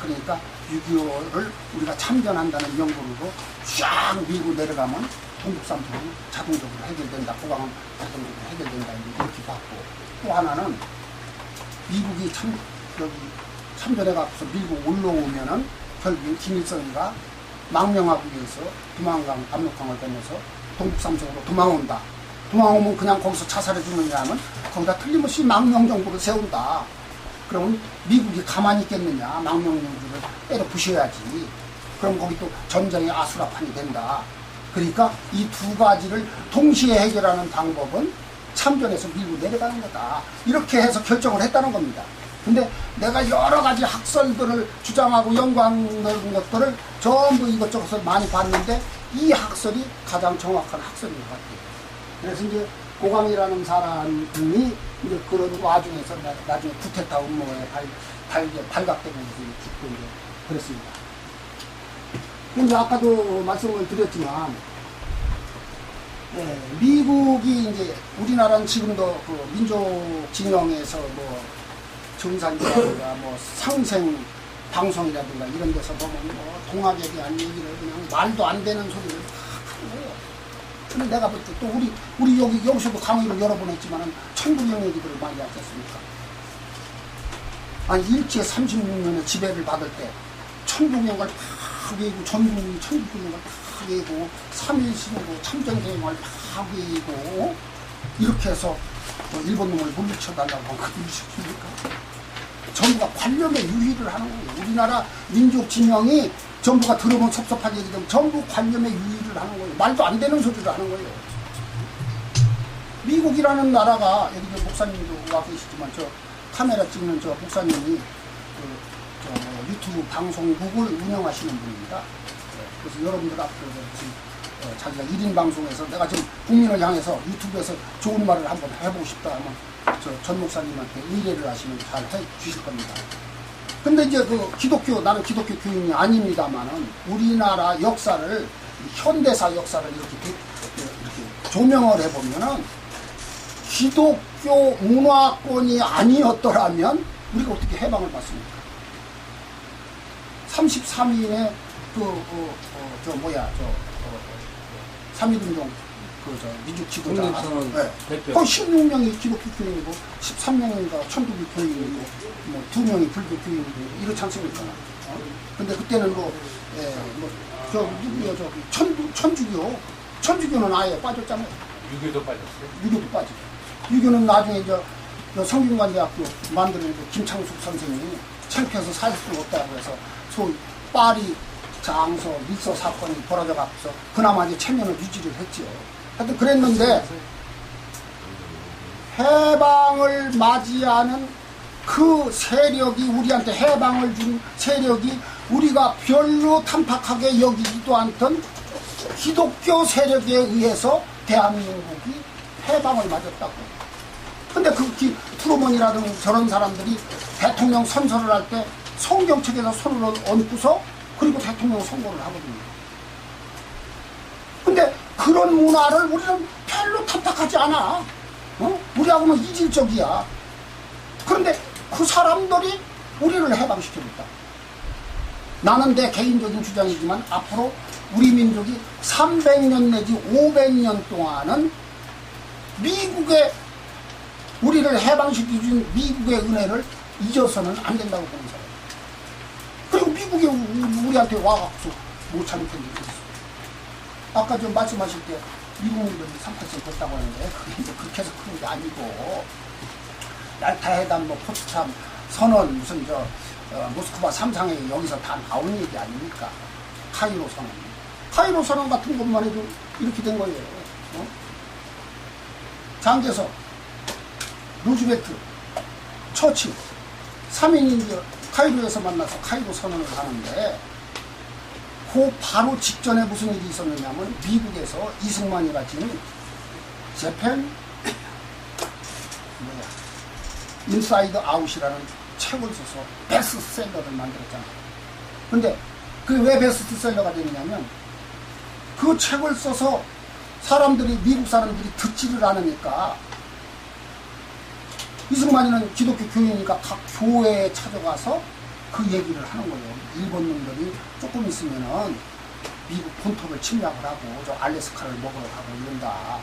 그러니까 6.25를 우리가 참전한다는 명분으로 쫙 밀고 내려가면 동북삼성은 자동적으로 해결된다. 고강은 자동적으로 해결된다. 이렇게 봤고 또 하나는 미국이 참전해갖고서 밀고 올라오면은 결국 김일성이가 망명하기 위해서 두만강, 압록강을 건너서 동북삼성으로 도망온다. 도망오면 그냥 거기서 자살해 주느냐 하면 거기다 틀림없이 망명정부를 세운다. 그러면 미국이 가만히 있겠느냐. 망명정부를 때려 부셔야지. 그럼 거기 또 전쟁의 아수라판이 된다. 그러니까 이 두 가지를 동시에 해결하는 방법은 참전해서 밀고 내려가는 거다. 이렇게 해서 결정을 했다는 겁니다. 근데 내가 여러 가지 학설들을 주장하고 연구하는 것들을 전부 이것저것 많이 봤는데 이 학설이 가장 정확한 학설인 것 같아요. 그래서 이제 고강이라는 사람이 이제 그런 와중에서 나중에 쿠데타 음모에 발각되면서 죽고 이제 그랬습니다. 근데 아까도 말씀을 드렸지만, 미국이 이제 우리나라는 지금도 그 민족 진영에서 뭐 정산이라든가 뭐 상생 방송이라든가 이런 데서 보면 뭐 동학에 대한 얘기를 그냥 말도 안 되는 소리를 다 하는 거예요. 근데 내가 볼 때 또 우리 여기서도 강의를 여러 번 했지만은 천부경 얘기들을 많이 하지 않습니까? 아니 일제 36년에 지배를 받을 때 천부경을 다 외고 전국이 천부경을 다 외고 3.1신으로 참전대행을 다 외고 이렇게 해서 일본 놈을 물리쳐달라고 하면 그게 무식입니까? 전부가 관념에 유의를 하는 거예요. 우리나라 민족 진영이 전부가 들어보면 섭섭한 얘기들 전부 관념에 유의를 하는 거예요. 말도 안 되는 소리를 하는 거예요. 미국이라는 나라가 여기 목사님도 와 계시지만 저 카메라 찍는 저 목사님이 저 유튜브 방송국을 운영하시는 분입니다. 그래서 여러분들 앞에서 자기가 1인 방송에서 내가 지금 국민을 향해서 유튜브에서 좋은 말을 한번 해보고 싶다 하면 저 전 목사님한테 의뢰를 하시면 잘 해 주실 겁니다. 근데 이제 나는 기독교 교인이 아닙니다만은 우리나라 역사를, 현대사 역사를 이렇게 조명을 해보면은 기독교 문화권이 아니었더라면 우리가 어떻게 해방을 받습니까? 33인의 3.1운동 민족 지도자. 그 16명이 기독교 교인이고 13명인가 천주교 교인이고 뭐 2명이 불교 교인이고 이렇지 않습니까? 근데 그때는 천주교는 아예 빠졌잖아요. 유교도 빠졌어요? 유교도 빠지고. 유교는 나중에 이제 성균관대학교 만드는 김창숙 선생님이 창피해서 살 수 없다고 해서 소위 파리 장서 밀서 사건이 벌어져 갖고서 그나마 이제 체면을 유지를 했지요. 하여튼 그랬는데 해방을 맞이하는 그 세력이 우리한테 해방을 준 세력이 우리가 별로 탐탁하게 여기지도 않던 기독교 세력에 의해서 대한민국이 해방을 맞았다고. 근데 트루먼이라든가 저런 사람들이 대통령 선서를 할 때 성경책에서 손을 얹고서 그리고 대통령 선거를 하거든요. 근데 그런 문화를 우리는 별로 탐탁하지 않아. 우리하고는 이질적이야. 그런데 그 사람들이 우리를 해방시켜줬다. 나는 내 개인적인 주장이지만 앞으로 우리 민족이 300년 내지 500년 동안은 미국의 우리를 해방시켜준 미국의 은혜를 잊어서는 안 된다고 보는 사람. 그리고 미국이 우리한테 와갖고 못 참는 편이 있어. 아까 좀 말씀하실 때 미국인들이 3% 됐다고 하는데 그게 이제 그렇게 해서 큰 게 아니고 얄타회담, 포츠참 선언, 무슨 모스크바 3상회 여기서 다 나온 얘기 아닙니까? 카이로 선언. 카이로 선언 같은 것만 해도 이렇게 된 거예요. 장개석, 루즈벨트, 처칠 3인이 이제 카이로에서 만나서 카이로 선언을 하는데 그 바로 직전에 무슨 일이 있었느냐면 미국에서 이승만이가 지금 재팬 인사이드 아웃이라는 책을 써서 베스트셀러를 만들었잖아. 근데 그게 왜 베스트셀러가 되느냐면 그 책을 써서 미국 사람들이 듣지를 않으니까 이승만이는 기독교 교인이니까 각 교회에 찾아가서 그 얘기를 하는 거예요. 일본 놈들이 조금 있으면은 미국 본토를 침략을 하고 저 알래스카를 먹으러 가고 이런다.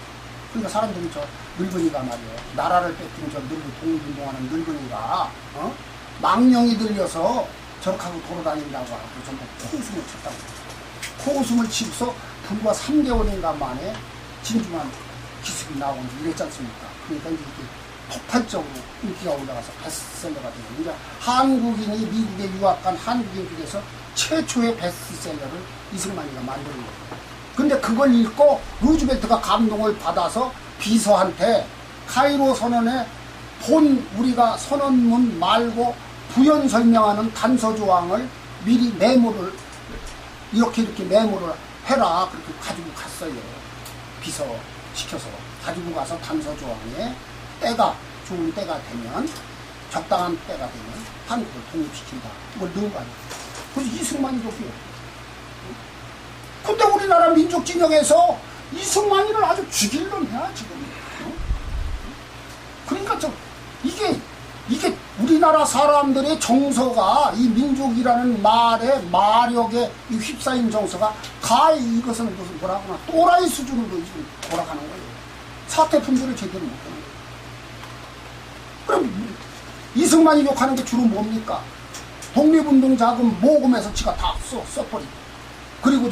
그러니까 사람들이 저 늙은이가 말이에요. 나라를 뺏긴 저 독립운동하는 늙은이가 망령이 들려서 저렇게 하고 돌아다닌다고 하고 전부 코웃음을 쳤다고. 코웃음을 치고서 불과 3개월인가 만에 진주만 기습이 나오고 이랬지 않습니까? 그러니까 이게 폭발적으로 인기가 올라가서 베스트셀러가 되고 이제 한국인이 미국에 유학간 한국인 중에서 최초의 베스트셀러를 이승만이가 만드는 거예요. 근데 그걸 읽고 루즈벨트가 감동을 받아서 비서한테 카이로 선언에 우리가 선언문 말고 부연 설명하는 단서 조항을 미리 메모를 이렇게 메모를 해라 그렇게 가지고 갔어요. 비서 시켜서 가지고 가서 단서 조항에 좋은 때가 되면 적당한 때가 되면 한국을 독립시킨다. 이걸 넣은 거 아니에요. 그래서 이승만이 그렇게요. 근데 우리나라 민족 진영에서 이승만이를 아주 죽일 놈이야 지금. 그러니까 이게 우리나라 사람들의 정서가 이 민족이라는 말의 마력에 휩싸인 정서가 이것은 무슨 뭐라거나 또라이 수준으로 지금 돌아가는 거예요. 사태 품질을 제대로 못하는 거예요. 그럼 이승만이 욕하는 게 주로 뭡니까? 독립운동 자금 모금해서 지가 다 써버리고 그리고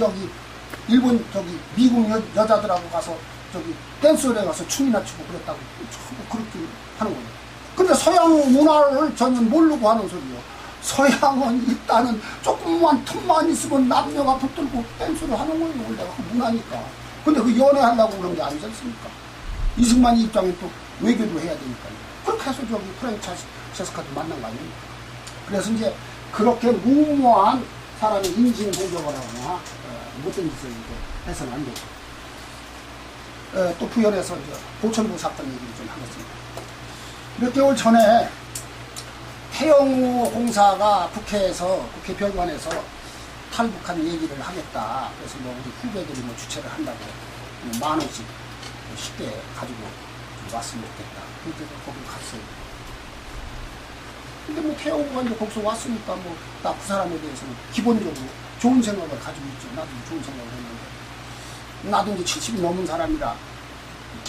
미국 여자들하고 가서 댄스홀에 가서 춤이나 추고 그랬다고 그렇게 하는 거예요. 근데 서양 문화를 전혀 모르고 하는 소리예요. 서양은 일단은 조금만 틈만 있으면 남녀가 붙들고 댄스를 하는 거예요. 원래 그 문화니까. 근데 그 연애하려고 그런 게 아니지 않습니까? 이승만이 입장에 또 외교도 해야 되니까요. 그렇게 해서 프란체스카도 만난 거 아닙니까? 그래서 이제 그렇게 무모한 사람의 인신 공격을 하거나 못된 짓을 해서는 안 되죠. 또 부연해서 이제 보천부 사건 얘기를 좀 하겠습니다. 몇 개월 전에 태영호 공사가 국회 별관에서 탈북한 얘기를 하겠다. 그래서 우리 후배들이 주최를 한다고 10,000원씩 쉽게 가지고 왔으면 좋겠다. 그래서 거기 갔어요. 근데 태영호가 이제 거기서 왔으니까 나 그 사람에 대해서는 기본적으로 좋은 생각을 가지고 있죠. 나도 좋은 생각을 했는데. 나도 이제 70이 넘은 사람이라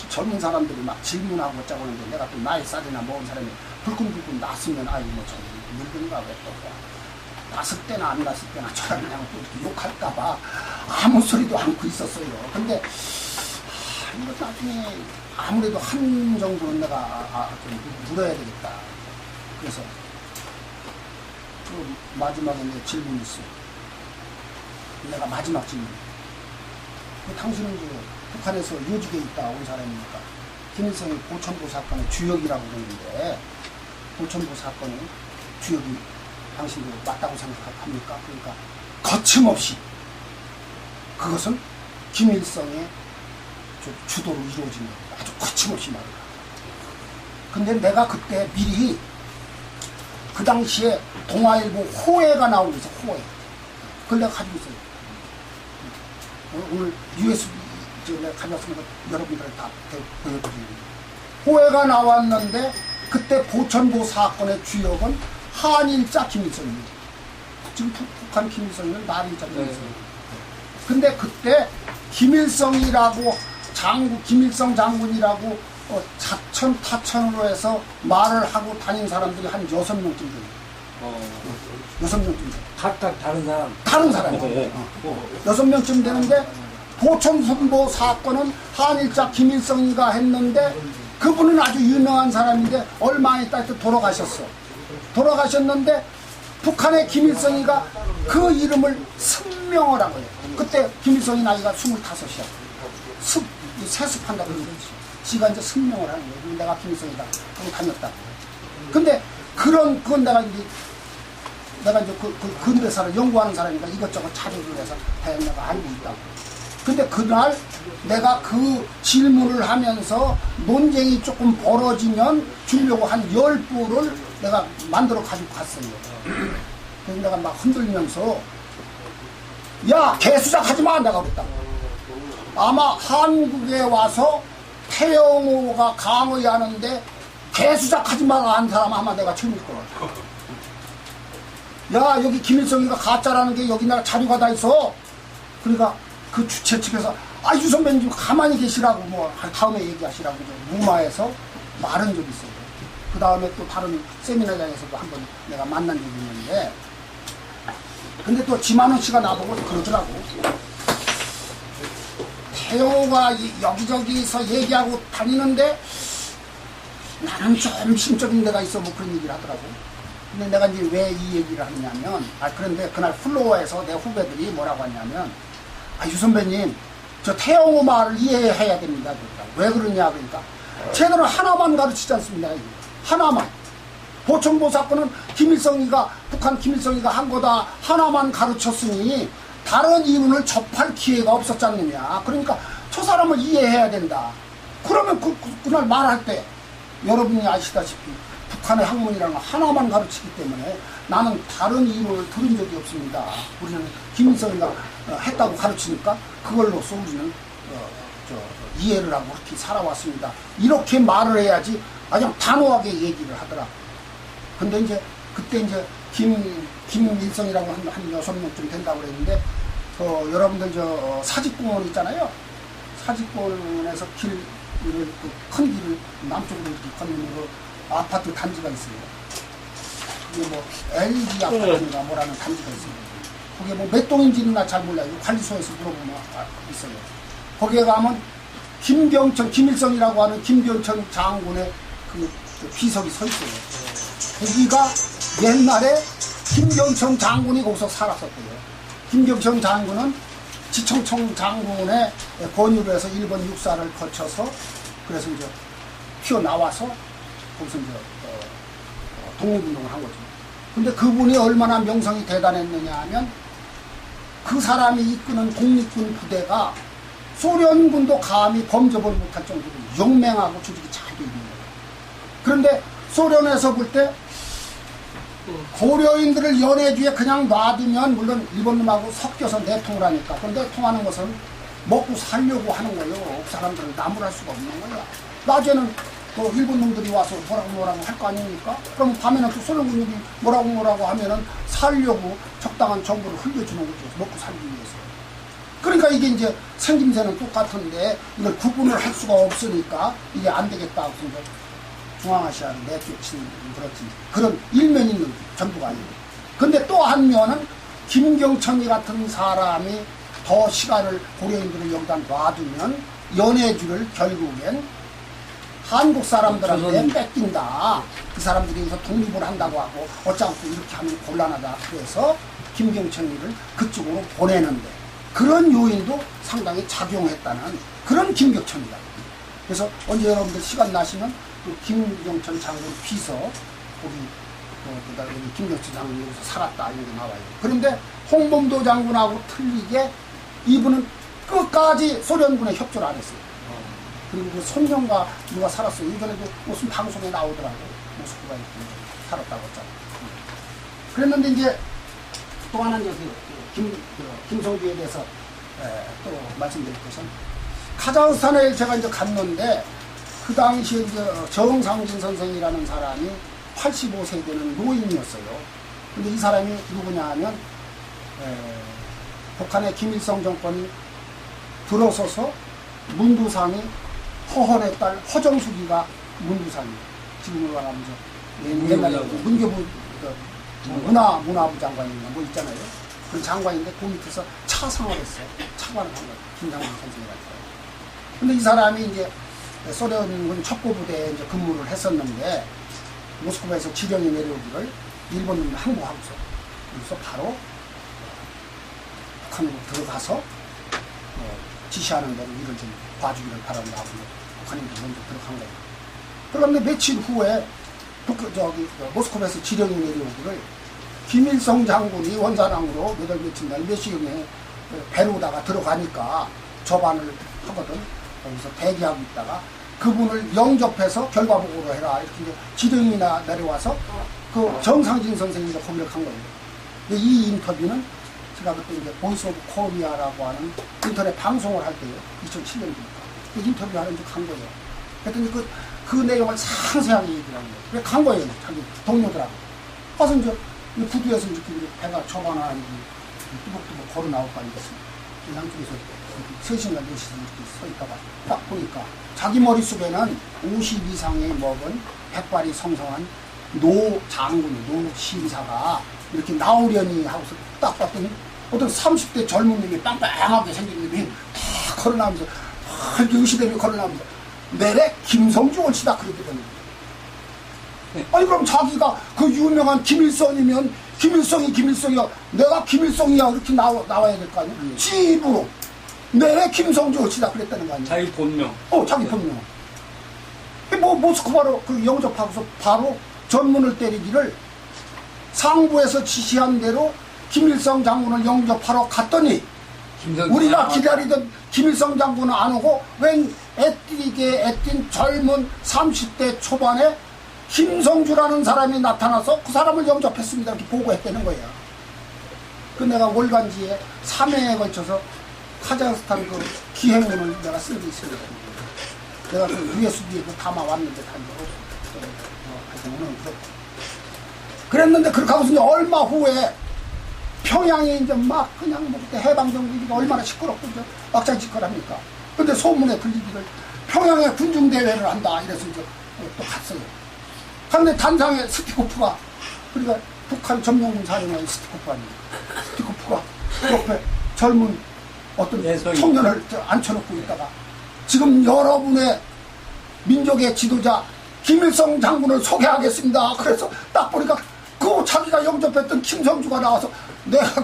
젊은 사람들이 막 질문하고 어쩌고 하는데 내가 또 나이 쌀이나 먹은 사람이 불끈불끈 났으면 저기 늙은가 왜 또 났을 때나 안 났을 때나 저랑 그냥 또 이렇게 욕할까봐 아무 소리도 않고 있었어요. 근데 이거 나중에 아무래도 한 정도는 내가 좀 물어야 되겠다. 그래서 그 마지막에 내 질문이 있어요. 내가 마지막 질문. 당신은 북한에서 요직에 있다 온 사람이니까 김일성이 보천보 사건의 주역이라고 그러는데 보천보 사건의 주역이 당신도 맞다고 생각합니까? 그러니까 거침없이 그것은 김일성의 주도로 이루어진 겁니다. 아주 거침없이 말을 하고. 근데 내가 그때 미리 그 당시에 동아일보 호해가 나오고 있어. 호해. 그걸 내가 가지고 있어요. 오늘 USB 내가 가져왔으니까 여러분들 다 보여드립니다. 호해가 나왔는데 그때 보천보 사건의 주역은 한일자 김일성입니다. 지금 북한 김일성은 남일자 김일성입니다. 근데 그때 김일성이라고 김일성 장군이라고 자천 타천으로 해서 말을 하고 다닌 사람들이 한 6명쯤 돼요. 6명쯤 돼요. 각각 다른 사람? 다른 사람이에요. 6명쯤 되는데 보천선보 사건은 한일자 김일성이가 했는데 그분은 아주 유명한 사람인데 얼마 있다 돌아가셨어. 돌아가셨는데 북한의 김일성이가 그 이름을 승명을 한 거예요. 그때 김일성이 나이가 25이야. 세습한다고 그러는 거지. 지가 이제 승명을 하는 거예요. 내가 김일성이다. 하고 다녔다. 근데 그건 내가 이제 그 근대사를 연구하는 사람이니까 이것저것 자료를 해서 다양히 내가 알고 있다고. 근데 그날 내가 그 질문을 하면서 논쟁이 조금 벌어지면 주려고 한 10부를 내가 만들어 가지고 갔어요. 그래서 내가 막 흔들면서 야, 개수작하지 마! 내가 그랬다고. 아마 한국에 와서 태영호가 강의하는데 개수작하지 마라 한 사람 아마 내가 처음일 거야. 야, 여기 김일성이가 가짜라는 게 여기 나라 자료가 다 있어. 그러니까 그 주최 측에서 유 선배님 좀 가만히 계시라고 뭐 다음에 얘기하시라고 무마해서 말한 적이 있어요. 그 다음에 또 다른 세미나장에서도 한번 내가 만난 적이 있는데, 근데 또 지만원 씨가 나보고 그러더라고. 태호가 여기저기서 얘기하고 다니는데 나는 좀 심적인 데가 있어 뭐 그런 얘기를 하더라고. 근데 내가 이제 왜 이 얘기를 하냐면, 그런데 그날 플로어에서 내 후배들이 뭐라고 하냐면, 유 선배님, 저 태영호 말을 이해해야 됩니다. 왜 그러냐, 그러니까. 쟤들은 하나만 가르치지 않습니다. 하나만. 보천보 사건은 북한 김일성이가 한 거다. 하나만 가르쳤으니, 다른 이론을 접할 기회가 없었지 않느냐. 그러니까, 저 사람을 이해해야 된다. 그러면 그날 말할 때, 여러분이 아시다시피, 북한의 학문이라는 건 하나만 가르치기 때문에 나는 다른 이론을 들은 적이 없습니다. 우리는 김일성이가 했다고 가르치니까 그걸로써 우리는 이해를 하고 그렇게 살아왔습니다. 이렇게 말을 해야지 그냥 단호하게 얘기를 하더라. 근데 이제 그때 이제 김일성이라고 한 6명쯤 된다고 그랬는데 여러분들 사직공원 있잖아요. 사직공원에서 큰 길을 남쪽으로 이렇게 걷는 아파트 단지가 있어요. 그게 뭐 LG 아파트인가 뭐라는 단지가 있어요. 거기에 뭐 몇 동인지는 나 잘 몰라요. 관리소에서 물어보면 있어요. 거기에 가면 김일성이라고 하는 김경천 장군의 그 비석이 서 있어요. 거기가 옛날에 김경천 장군이 거기서 살았었대요. 김경천 장군은 지청청 장군의 권유를 해서 일본 육사를 거쳐서 그래서 이제 튀어나와서 거기서 이제 독립운동을 한 거죠. 근데 그분이 얼마나 명성이 대단했느냐 하면 그 사람이 이끄는 독립군 부대가 소련군도 감히 범접을 못할 정도로 용맹하고 조직이 잘 돼 있는 거예요. 그런데 소련에서 볼 때 고려인들을 연해주에 그냥 놔두면 물론 일본놈하고 섞여서 내통을 하니까 그 내통하는 것은 먹고 살려고 하는 거예요. 그 사람들은 나무랄 수가 없는 거야. 낮에는 또 일본 놈들이 와서 뭐라고 할 거 아닙니까? 그럼 밤에는 또 소련군들이 뭐라고 하면은 살려고 적당한 정보를 흘려주는 거죠. 먹고 살기 위해서. 그러니까 이게 이제 생김새는 똑같은데 이걸 구분을 할 수가 없으니까 이게 안 되겠다고 해서 중앙아시아를 내쫓는 그런 일면 있는 전부가 아니에요. 근데 또 한 면은 김경천이 같은 사람이 더 시간을 고려인들을 여기다 놔두면 연해주를 결국엔 한국 사람들한테 뺏긴다. 그 사람들이 여기서 독립을 한다고 하고 어쩌고 이렇게 하면 곤란하다. 그래서 김경천이를 그쪽으로 보내는데 그런 요인도 상당히 작용했다는 그런 김경천이다. 그래서 언제 여러분들 시간 나시면 그 김경천 장군 비서 거기 김경천 장군이 여기서 살았다 이런 게 나와요. 그런데 홍범도 장군하고 틀리게 이분은 끝까지 소련군에 협조를 안 했어요. 그리고 그 손녀가 누가 살았어요. 예전에도 무슨 방송에 나오더라고. 모스크바에 살았다고 했잖아. 그랬는데 이제 또 하나 이제 김성주에 대해서 또 말씀드릴 것은 카자흐스탄에 제가 이제 갔는데 그 당시에 이제 정상진 선생이라는 사람이 85세 되는 노인이었어요. 근데 이 사람이 누구냐 하면 북한의 김일성 정권이 들어서서 문두산이 허헌의 딸 허정숙이가 문두산이에요. 지금으로 말하면 옛날에 문교부 문화부 장관인가 뭐 있잖아요. 그 장관인데 그 밑에서 차상을 했어요. 차관을 한 거예요. 김장군 선생이라는 사람. 근데 이 사람이 이제 소련군 첩보부대에 이제 근무를 했었는데 모스크바에서 지령이 내려오기를 일본군이 항복하고서 그래서 바로 북한으로 들어가서 지시하는 대로 일을 좀 봐주기를 바란다고 북한인들 먼저 들어간 거예요. 그런데 며칠 후에 모스크바에서 지령이 내려오기를 김일성 장군이 원산항으로 며칠 날 몇 시경에 배로다가 들어가니까 접안을 하거든. 거기서 대기하고 있다가 그분을 영접해서 결과 보고를 해라 이렇게 이제 지령이 내려와서 그 정상진 선생님이 고민을 한 거예요. 근데 이 인터뷰는 제가 그때 이제 보이스 오브 코리아라고 하는 인터넷 방송을 할 때요. 2007년도니까. 그 인터뷰 하는 한 거예요. 그랬더니 그 내용을 상세하게 얘기를 하는 거예요. 그래 간 거예요. 자기 동료들하고. 가서 이제 부두에서 이렇게 배가 초반하는 뚜벅뚜벅 걸어 나올 거 아니겠습니까? 양쪽에서 3시간, 4시간 이렇게 서 있다가 딱 보니까 자기 머릿속에는 50 이상의 먹은 백발이 성성한 노 장군, 노 심사가 이렇게 나오려니 하고서 딱 봤더니 어떤 30대 젊은 놈이 빵빵하게 생긴 놈이 다 걸어나오면서 이렇게 의시대며 걸어나오면서 내래 김성주 올시다 그렇게 되는 거예요. 네. 아니 그럼 자기가 그 유명한 김일성이면 김일성이야 내가 김일성이야 이렇게 나와야 될 거 아니야. 지 입으로 내래 김성주 올시다 그랬다는 거 아니야. 자기 본명. 자기 본명. 모스크바로 그 영접하고서 바로 전문을 때리기를 상부에서 지시한 대로 김일성 장군을 영접하러 갔더니 우리가 기다리던 김일성 장군은 안 오고 웬 애띠게 젊은 30대 초반에 김성주라는 사람이 나타나서 그 사람을 영접했습니다 이렇게 보고했다는 거예요. 그 내가 월간지에 3회에 걸쳐서 카자흐스탄 그 기행문을 내가 쓴 게 있습니다. 내가 그 USB에 담아왔는데 오늘 그랬는데 그렇게 하고서 이제 얼마 후에 평양에 이제 막 그냥 뭐 그때 해방정부가 얼마나 시끄럽고 이제 막장짓거랍니까. 근데 소문에 들리기를 평양에 군중대회를 한다 이래서 이제 또 갔어요. 근데 단상에 스티코프가 그러니까 북한 점령군 사령관 스티코프 아닙니까. 스티코프가 옆에 젊은 어떤 청년을 앉혀놓고 있다가 지금 여러분의 민족의 지도자 김일성 장군을 소개하겠습니다. 그래서 딱 보니까 그 자기가 영접했던 김성주가 나와서 내가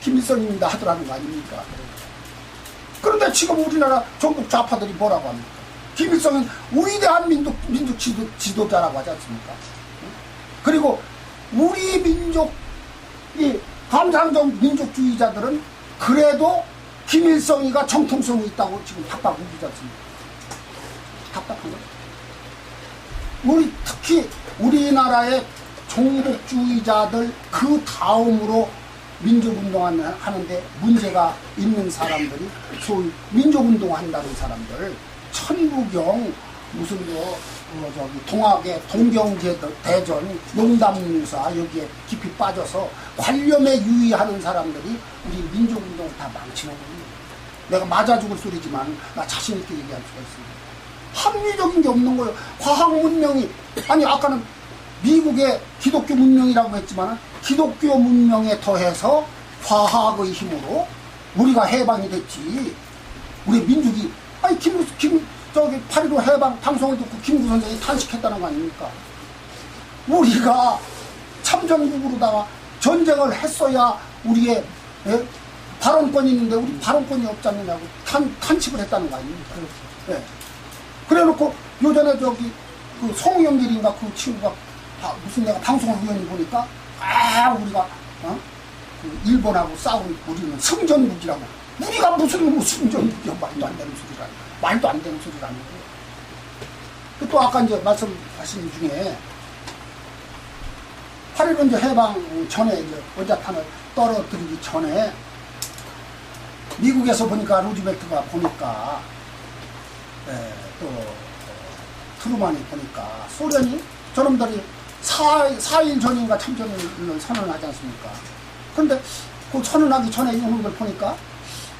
김일성입니다 하더라는 거 아닙니까? 그런데 지금 우리나라 전국 좌파들이 뭐라고 합니까? 김일성은 위대한 민족 지도자라고 하지 않습니까? 그리고 우리 민족이 감상적 민족주의자들은 그래도 김일성이가 정통성이 있다고 지금 박박 우기지 않습니까? 답답한 거죠. 특히 우리나라의 종북주의자들 그 다음으로 민족운동을 하는데 문제가 있는 사람들이 소위 민족운동한다는 사람들 천부경 무슨 동학의 동경대전 농담유사 여기에 깊이 빠져서 관념에 유의하는 사람들이 우리 민족운동을 다 망치는 겁니다. 내가 맞아 죽을 소리지만 나 자신 있게 얘기할 수가 있습니다. 합리적인 게 없는 거예요. 과학 문명이 아니 아까는 미국의 기독교 문명이라고 했지만 기독교 문명에 더해서 과학의 힘으로 우리가 해방이 됐지. 우리 민족이 아니 저기 8.15 해방 방송을 듣고 김구 선생이 탄식했다는 거 아닙니까? 우리가 참전국으로다가 전쟁을 했어야 우리의 발언권이 있는데 우리 발언권이 없지 않느냐고 탄식을 했다는 거 아닙니까? 네. 그래놓고 요전에 저기 그 송영길인가 그 친구가 무슨 내가 방송을 우연히 보니까 우리가 그 일본하고 싸운 우리는 승전국이라고. 우리가 무슨 승전국이야. 말도 안 되는 소리라니. 말도 안 되는 소리라니. 또 아까 이제 말씀하신 중에 8.15 이제 해방 전에 이제 원자탄을 떨어뜨리기 전에 미국에서 보니까 루즈벨트가 보니까 또 트루만이 보니까 소련이 저놈들이 4일 전인가 참전을 선언하지 않습니까? 그런데 그 선언하기 전에 이놈들 보니까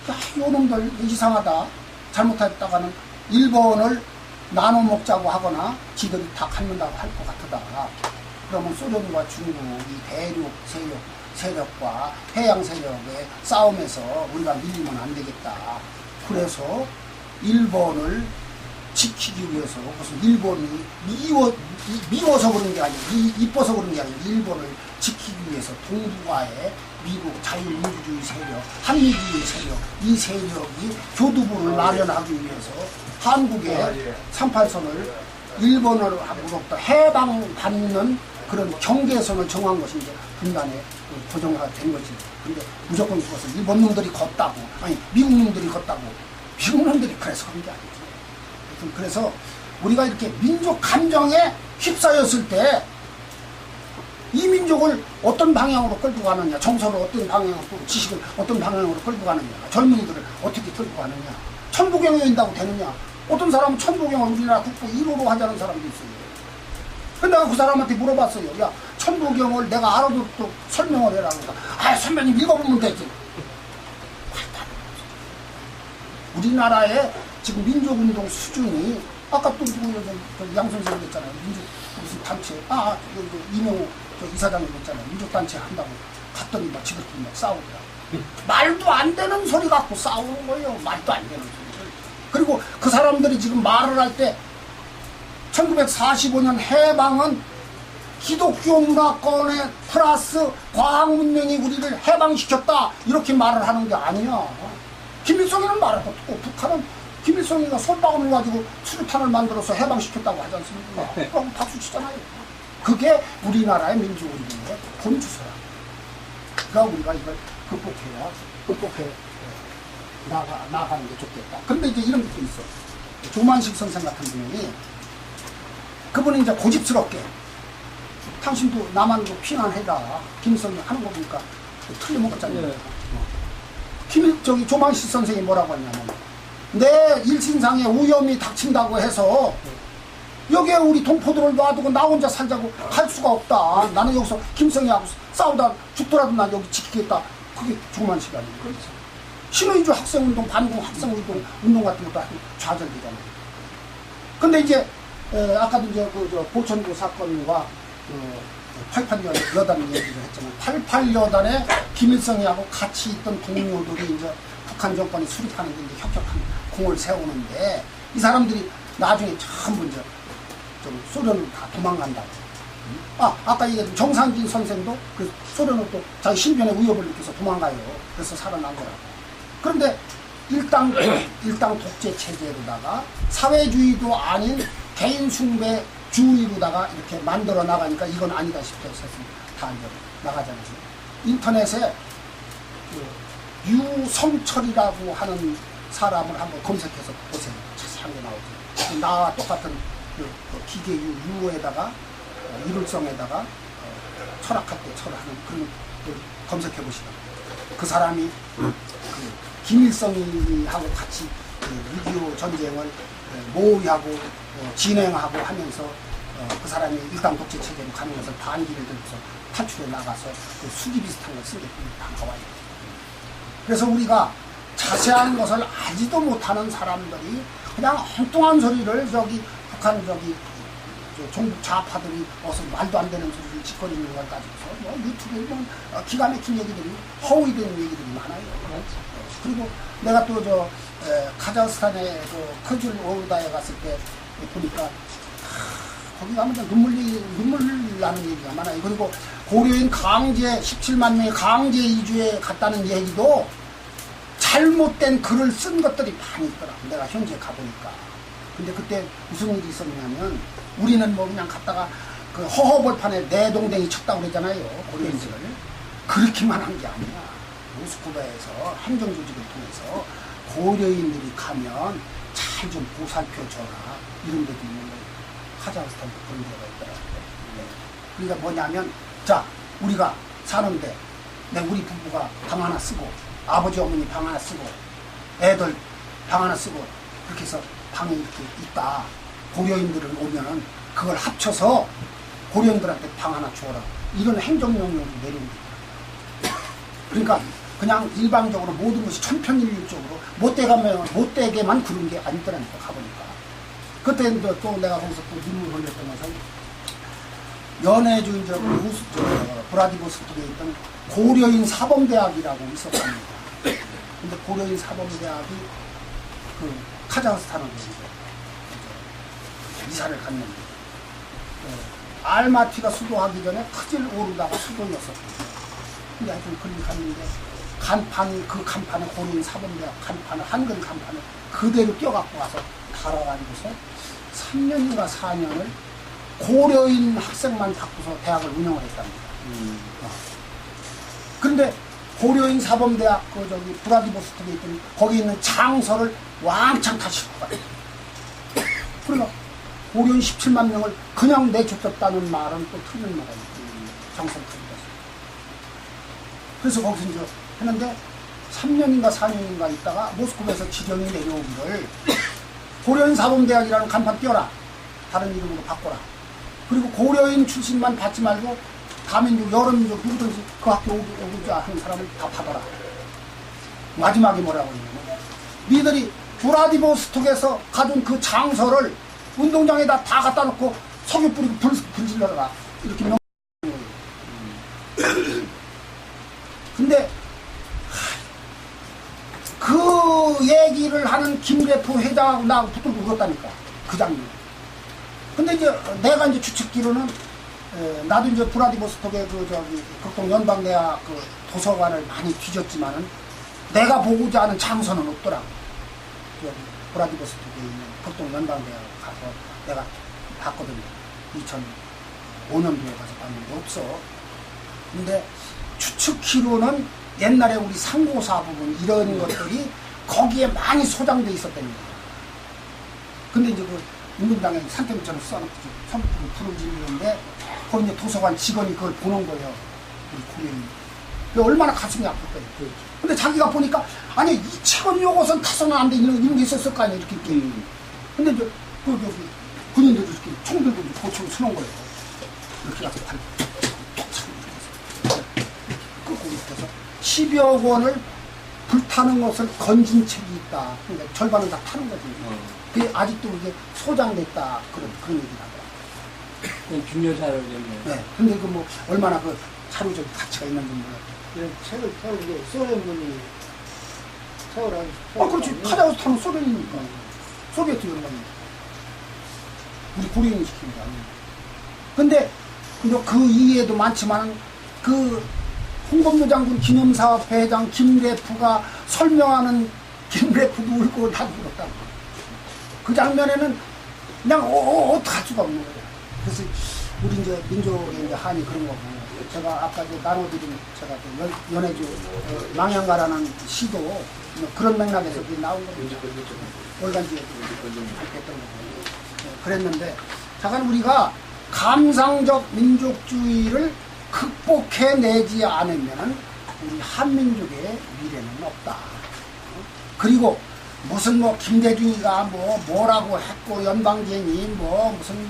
야, 이놈들 이상하다. 잘못했다가는 일본을 나눠 먹자고 하거나 지들이 다 갖는다고 할 것 같다. 그러면 소련과 중국이 대륙 세력과 해양 세력의 싸움에서 우리가 밀리면 안 되겠다. 그래서 일본을 지키기 위해서 무슨 일본이 미워서 그런 게 아니라 이뻐서 그런 게 아니라 일본을 지키기 위해서 동북아의 미국 자유민주주의 세력, 한미주의 세력, 이 세력이 교두보를 마련하기 위해서 한국의 38선을 일본으로부터 해방받는 그런 경계선을 정한 것이 이제 분단에 고정화가 된 거지. 근데 무조건 그것을 일본 놈들이 걷다고, 아니 미국 놈들이 걷다고, 미국 놈들이 그래서 그런 게 아니지. 그래서 우리가 이렇게 민족 감정에 휩싸였을 때 이 민족을 어떤 방향으로 끌고 가느냐, 정서를 어떤 방향으로, 지식을 어떤 방향으로 끌고 가느냐, 젊은이들을 어떻게 끌고 가느냐, 천부경이 된다고 되느냐. 어떤 사람은 천부경을 우리나라 국부 1호로 하자는 사람도 있어요. 근데 내가 그 사람한테 물어봤어요. 야, 천부경을 내가 알아듣도록 설명을 해라. 그러니까, 아, 선배님 읽어보면 되지. 우리나라의 지금 민족운동 수준이 아까 또 양 선생님 했잖아요. 민족 무슨 단체, 이명호 이사장님 했잖아요. 민족단체 한다고 갔더니 막 지들끼리 막 싸우더라. 말도 안 되는 소리 갖고 싸우는 거예요. 말도 안 되는 소리를. 그리고 그 사람들이 지금 말을 할 때 1945년 해방은 기독교 문화권에 플러스 과학 문명이 우리를 해방시켰다 이렇게 말을 하는 게 아니야. 김일성이는 말할 것도 없고 북한은 김일성이가 솔방울을 가지고 수류탄을 만들어서 해방시켰다고 하지 않습니까? 그럼 박수 치잖아요. 그게 우리나라의 민주운동의 본주소야. 그러니까 우리가 이걸 극복해 나가는 게 좋겠다. 근데 이제 이런 것도 있어. 조만식 선생 같은 분이 그분이 이제 고집스럽게 당신도 남한으로 피난해라. 김일성이 하는 거 보니까 틀려먹었잖아요. 조만식 선생이 뭐라고 했냐면 내 일신상에 오염이 닥친다고 해서 여기에 우리 동포들을 놔두고 나 혼자 살자고 할 수가 없다. 나는 여기서 김성희하고 싸우다 죽더라도 난 여기 지키겠다. 그게 조만식 아니에요. 그렇죠. 신의주 학생운동, 반공 학생운동, 운동 같은 것도 아주 좌절되잖아요. 근데 이제 아까도 이제 보천구 사건과 88 여단 얘기를 했잖아요. 88 여단에 김일성이하고 같이 있던 동료들이 이제 북한 정권이 수립하는 데 이제 혁혁한 공을 세우는데 이 사람들이 나중에 전부 이제 좀 소련으로 다 도망간다고. 아까 얘기했던 정상진 선생도 그 소련으로 또 자기 신변에 위협을 느껴서 도망가요. 그래서 살아난 거라고. 그런데 일당 독재 체제로다가 사회주의도 아닌 개인 숭배 주의로다가 이렇게 만들어 나가니까 이건 아니다 싶어서 다 이제 나가잖아요. 인터넷에 유성철이라고 하는 사람을 한번 검색해서 보세요. 자세한 게 나오죠. 나와 똑같은 그 기계유 유에다가 일울성에다가 철학할 때 철하는 그런 검색해 보시다. 그 사람이 그 김일성이하고 같이 6.25 전쟁을 모의하고 진행하고 하면서 그 사람이 일당 독재 체제로 가는 것을 반기를 들고서 탈출해 나가서 그 수기 비슷한 걸 쓴 게 다 나와요. 그래서 우리가 자세한 것을 알지도 못하는 사람들이 그냥 엉뚱한 소리를 북한 종북 좌파들이 어서 말도 안 되는 소리를 짓거리는 걸 가지고서 유튜브에 보면 기가 막힌 얘기들이 허위된 얘기들이 많아요. 그리고 내가 또 카자흐스탄에 커즐 오르다에 갔을 때 보니까 거기 가면 눈물 나는 얘기가 많아요. 그리고 고려인 강제 17만 명이 강제 이주에 갔다는 얘기도 잘못된 글을 쓴 것들이 많이 있더라. 내가 현지에 가보니까. 근데 그때 무슨 일이 있었냐면 우리는 뭐 그냥 갔다가 그 허허벌판에 내동댕이 쳤다고 그랬잖아요. 고려인들을. 그렇게만 한 게 아니야. 모스크바에서 행정조직을 통해서 고려인들이 가면 잘 좀 보살펴줘라. 이런 데도 있는 거예요. 카자흐스탄도 그런 데가 있더라고요. 네. 그러니까 뭐냐면, 자, 우리가 사는데, 우리 부부가 방 하나 쓰고, 아버지, 어머니 방 하나 쓰고, 애들 방 하나 쓰고, 그렇게 해서 방이 이렇게 있다. 고려인들을 오면은 그걸 합쳐서 고려인들한테 방 하나 줘라. 이런 행정명령을 내리는 거예요. 그러니까 그냥 일방적으로 모든 것이 천편일률적으로 못되게만 그런 게 아니더라니까, 가보니까. 그때 또 내가 거기서 또 눈물 흘렸던 것은 연해주 브라디보스토크에 있던 고려인 사범대학이라고 있었습니다. 근데 고려인 사범대학이 그 카자흐스탄으로 이사를 갔는데 알마티가 수도하기 전에 크질 오르다가 수도였었거든요. 근데 하여튼 거기 갔는데 간판, 그 간판에 고려인 사범대학 간판을, 한글 간판을 그대로 껴갖고 와서 달아가지고서 3년인가 4년을 고려인 학생만 바꾸서 대학을 운영을 했답니다. 그런데 고려인 사범대학 그 저기 브라디보스톡에 있던 거기 있는 장서를 왕창 다 싣고 가요. 그러니까 고려인 17만 명을 그냥 내쫓았다는 말은 또 틀린 말이에요. 정성스럽게. 그래서 거기서 이제 했는데 3년인가 4년인가 있다가 모스크바에서 지령이 내려오기를 고려인 사범대학이라는 간판 띄워라. 다른 이름으로 바꿔라. 그리고 고려인 출신만 받지 말고 다민족, 여러 민족 누구든지 그 학교 오고자 하는 사람을 다 받아라. 마지막에 뭐라고 했냐면 니들이 브라디보스톡에서 가진 그 장서를 운동장에다 다 갖다 놓고 석유 뿌리고 불 질러라. 이렇게 명령한 거예요. 근데 그 얘기를 하는 김래프 회장하고 나하고 붙들고 울었다니까. 그 장면. 근데 이제 내가 이제 추측기로는 나도 이제 브라디보스톡의 그 저기 극동 연방대학 그 도서관을 많이 뒤졌지만은 내가 보고자 하는 장소는 없더라고. 저기 브라디보스톡에 있는 극동 연방대학 가서 내가 봤거든요. 2005년도에 가서 봤는데 없어. 근데 추측키로는 옛날에 우리 상고사 부분 이런 것들이 거기에 많이 소장돼 있었다는 거예요. 근데 이제 그 인민당에 산더미처럼 써놓고 선풍을 불을 지르는데 거기 이제 도서관 직원이 그걸 보는 거예요. 우리 고객님. 얼마나 가슴이 아플 거예요. 근데 자기가 보니까 아니 이 책은 요것은 타서는 안 돼 이런 게 있었을 거 아니에요. 이렇게. 근데 이제 그 군인들이 이렇게 총 들고 고총을 쳐놓은 거예요. 이렇게 가서 발 톡 차고 이렇게 해서 끄고 밑에서 10여 권을 불타는 것을 건진 책이 있다. 그러니까 절반은 다 타는 거지. 그게 아직도 이게 소장됐다. 그런 얘기를 하더라고요. 그건 중요 자료겠네요. 네. 근데 그 뭐 얼마나 그 자료적 가치가 있는지 몰라요. 이런 책을 태우는 게 소련군이 태우라고. 그렇지. 타자고 타면 소련이니까. 소비에트 연방이니까. 우리 고려인이 시킨 게 아니에요. 근데 그 이외에도 많지만 그 홍범도 장군 기념사업 회장 김래프가 설명하는 김래프도 울고 나도 울었다고. 그 장면에는 그냥 어떡할 수가 없는 거예요. 그래서 우리 이제 민족의 이제 한이 그런 거고, 제가 아까 이제 나눠드린 제가 그 연해주 망향가라는 시도 뭐 그런 맥락에서 나온 거죠. 월간지에 했던 거고. 그랬는데, 잠깐 우리가 감상적 민족주의를 극복해내지 않으면 우리 한민족의 미래는 없다. 그리고 무슨 뭐 김대중이가 뭐라고 했고 연방제니 무슨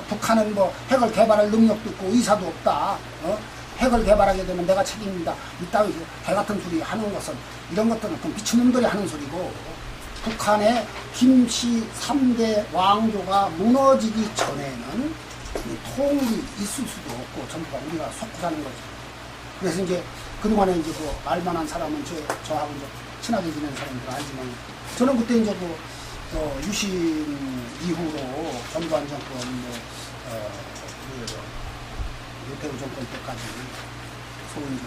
북한은 핵을 개발할 능력도 없고 의사도 없다. 핵을 개발하게 되면 내가 책임진다. 이따위 개 같은 소리 하는 것은 이런 것들은 그 미친놈들이 하는 소리고, 북한의 김씨 3대 왕조가 무너지기 전에는 통일이 있을 수도 없고 전부가 우리가 속고 사는 거죠. 그래서 이제 그동안에 이제 그 알만한 사람은 저하고 이제 친하게 지낸 사람들 알지만, 저는 그때 이제 유신 이후로 전두환 정권 유태우 정권 때까지 소위 이제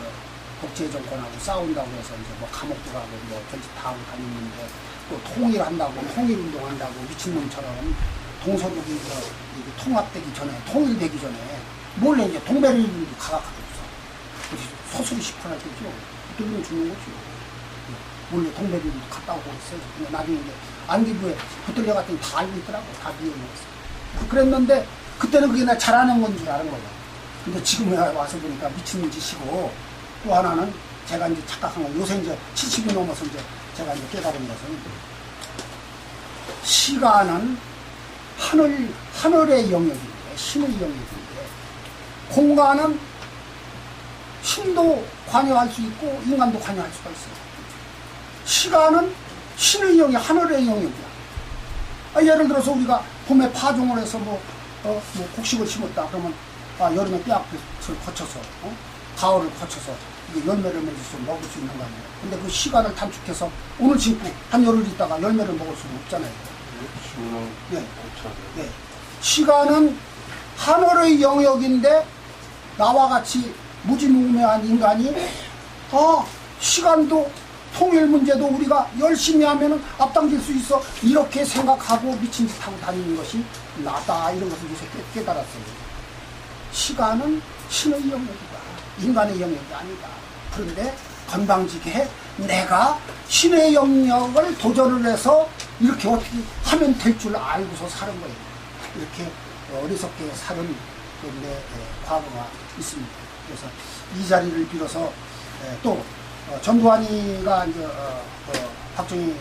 독재 정권하고 싸운다고 해서 이제 감옥도 가고 전직 다 하고 다녔는데, 또 통일한다고 통일운동한다고 미친놈처럼 동서독이 통합되기 전에, 통일되기 전에 몰래 이제 동베를린도 가각하고 있어. 소수리 10%할 때죠. 그때 우리는 죽는 거죠. 몰래 동베를린도 갔다 오고 있어요. 근데 나중에 이제 안기부에 붙들려 갔더니 다 알고 있더라고. 다 미워먹었어. 그랬는데 그때는 그게 나 잘하는 건 줄 아는 거죠. 근데 지금 와서 보니까 미친 짓이고, 또 하나는 제가 이제 착각한 건 요새 이제 70이 넘어서 이제 제가 이제 깨달은 것은, 시간은 하늘의 영역인데, 신의 영역인데, 공간은 신도 관여할 수 있고 인간도 관여할 수가 있어요. 시간은 신의 영역, 하늘의 영역이야. 예를 들어서 우리가 봄에 파종을 해서 곡식을 심었다 그러면 여름에 떼약볕을 거쳐서 가을을 거쳐서 이게 열매를 맺을 수 먹을 수 있는 거 아니에요. 근데 그 시간을 단축해서 오늘 심고 한 열흘 있다가 열매를 먹을 수는 없잖아요. 주는 네. 고쳐. 네. 시간은 하늘의 영역인데 나와 같이 무지무매한 인간이 시간도 통일 문제도 우리가 열심히 하면 앞당길 수 있어 이렇게 생각하고 미친 짓 하고 다니는 것이 나다 이런 것을 요새 깨달았어요. 시간은 신의 영역이다. 인간의 영역이 아니다. 그런데 건방지게 내가 신의 영역을 도전을 해서 이렇게 어떻게 하면 될 줄 알고서 사는 거예요. 이렇게 어리석게 사는 내 과거가 있습니다. 그래서 이 자리를 빌어서 또 전두환이가 이제 박정희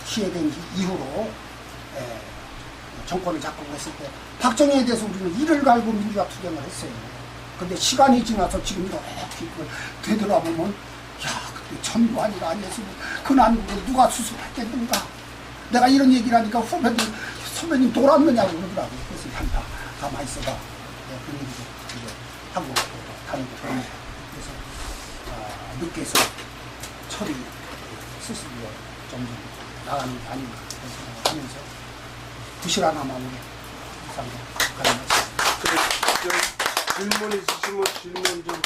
시해된 이후로 정권을 잡고 했을 때 박정희에 대해서 우리는 이를 갈고 민주화 투쟁을 했어요. 근데 시간이 지나서 지금 이렇게 되돌아보면 그때 전두환이가 아니었으면 그 난국을 누가 수습했겠는가. 내가 이런 얘기를 하니까 선배님 돌았느냐고 그러더라고요. 그래서 다 가만히 있어봐. 그런 얘기도 하고 다니고 그럽니다. 그래서 늦게서 철이 스스로 점점 나가는 게 아닌가 그런 생각을 하면서 부실한 마음으로 항상 가는 것 같습니다. 질문 있으시면 질문 좀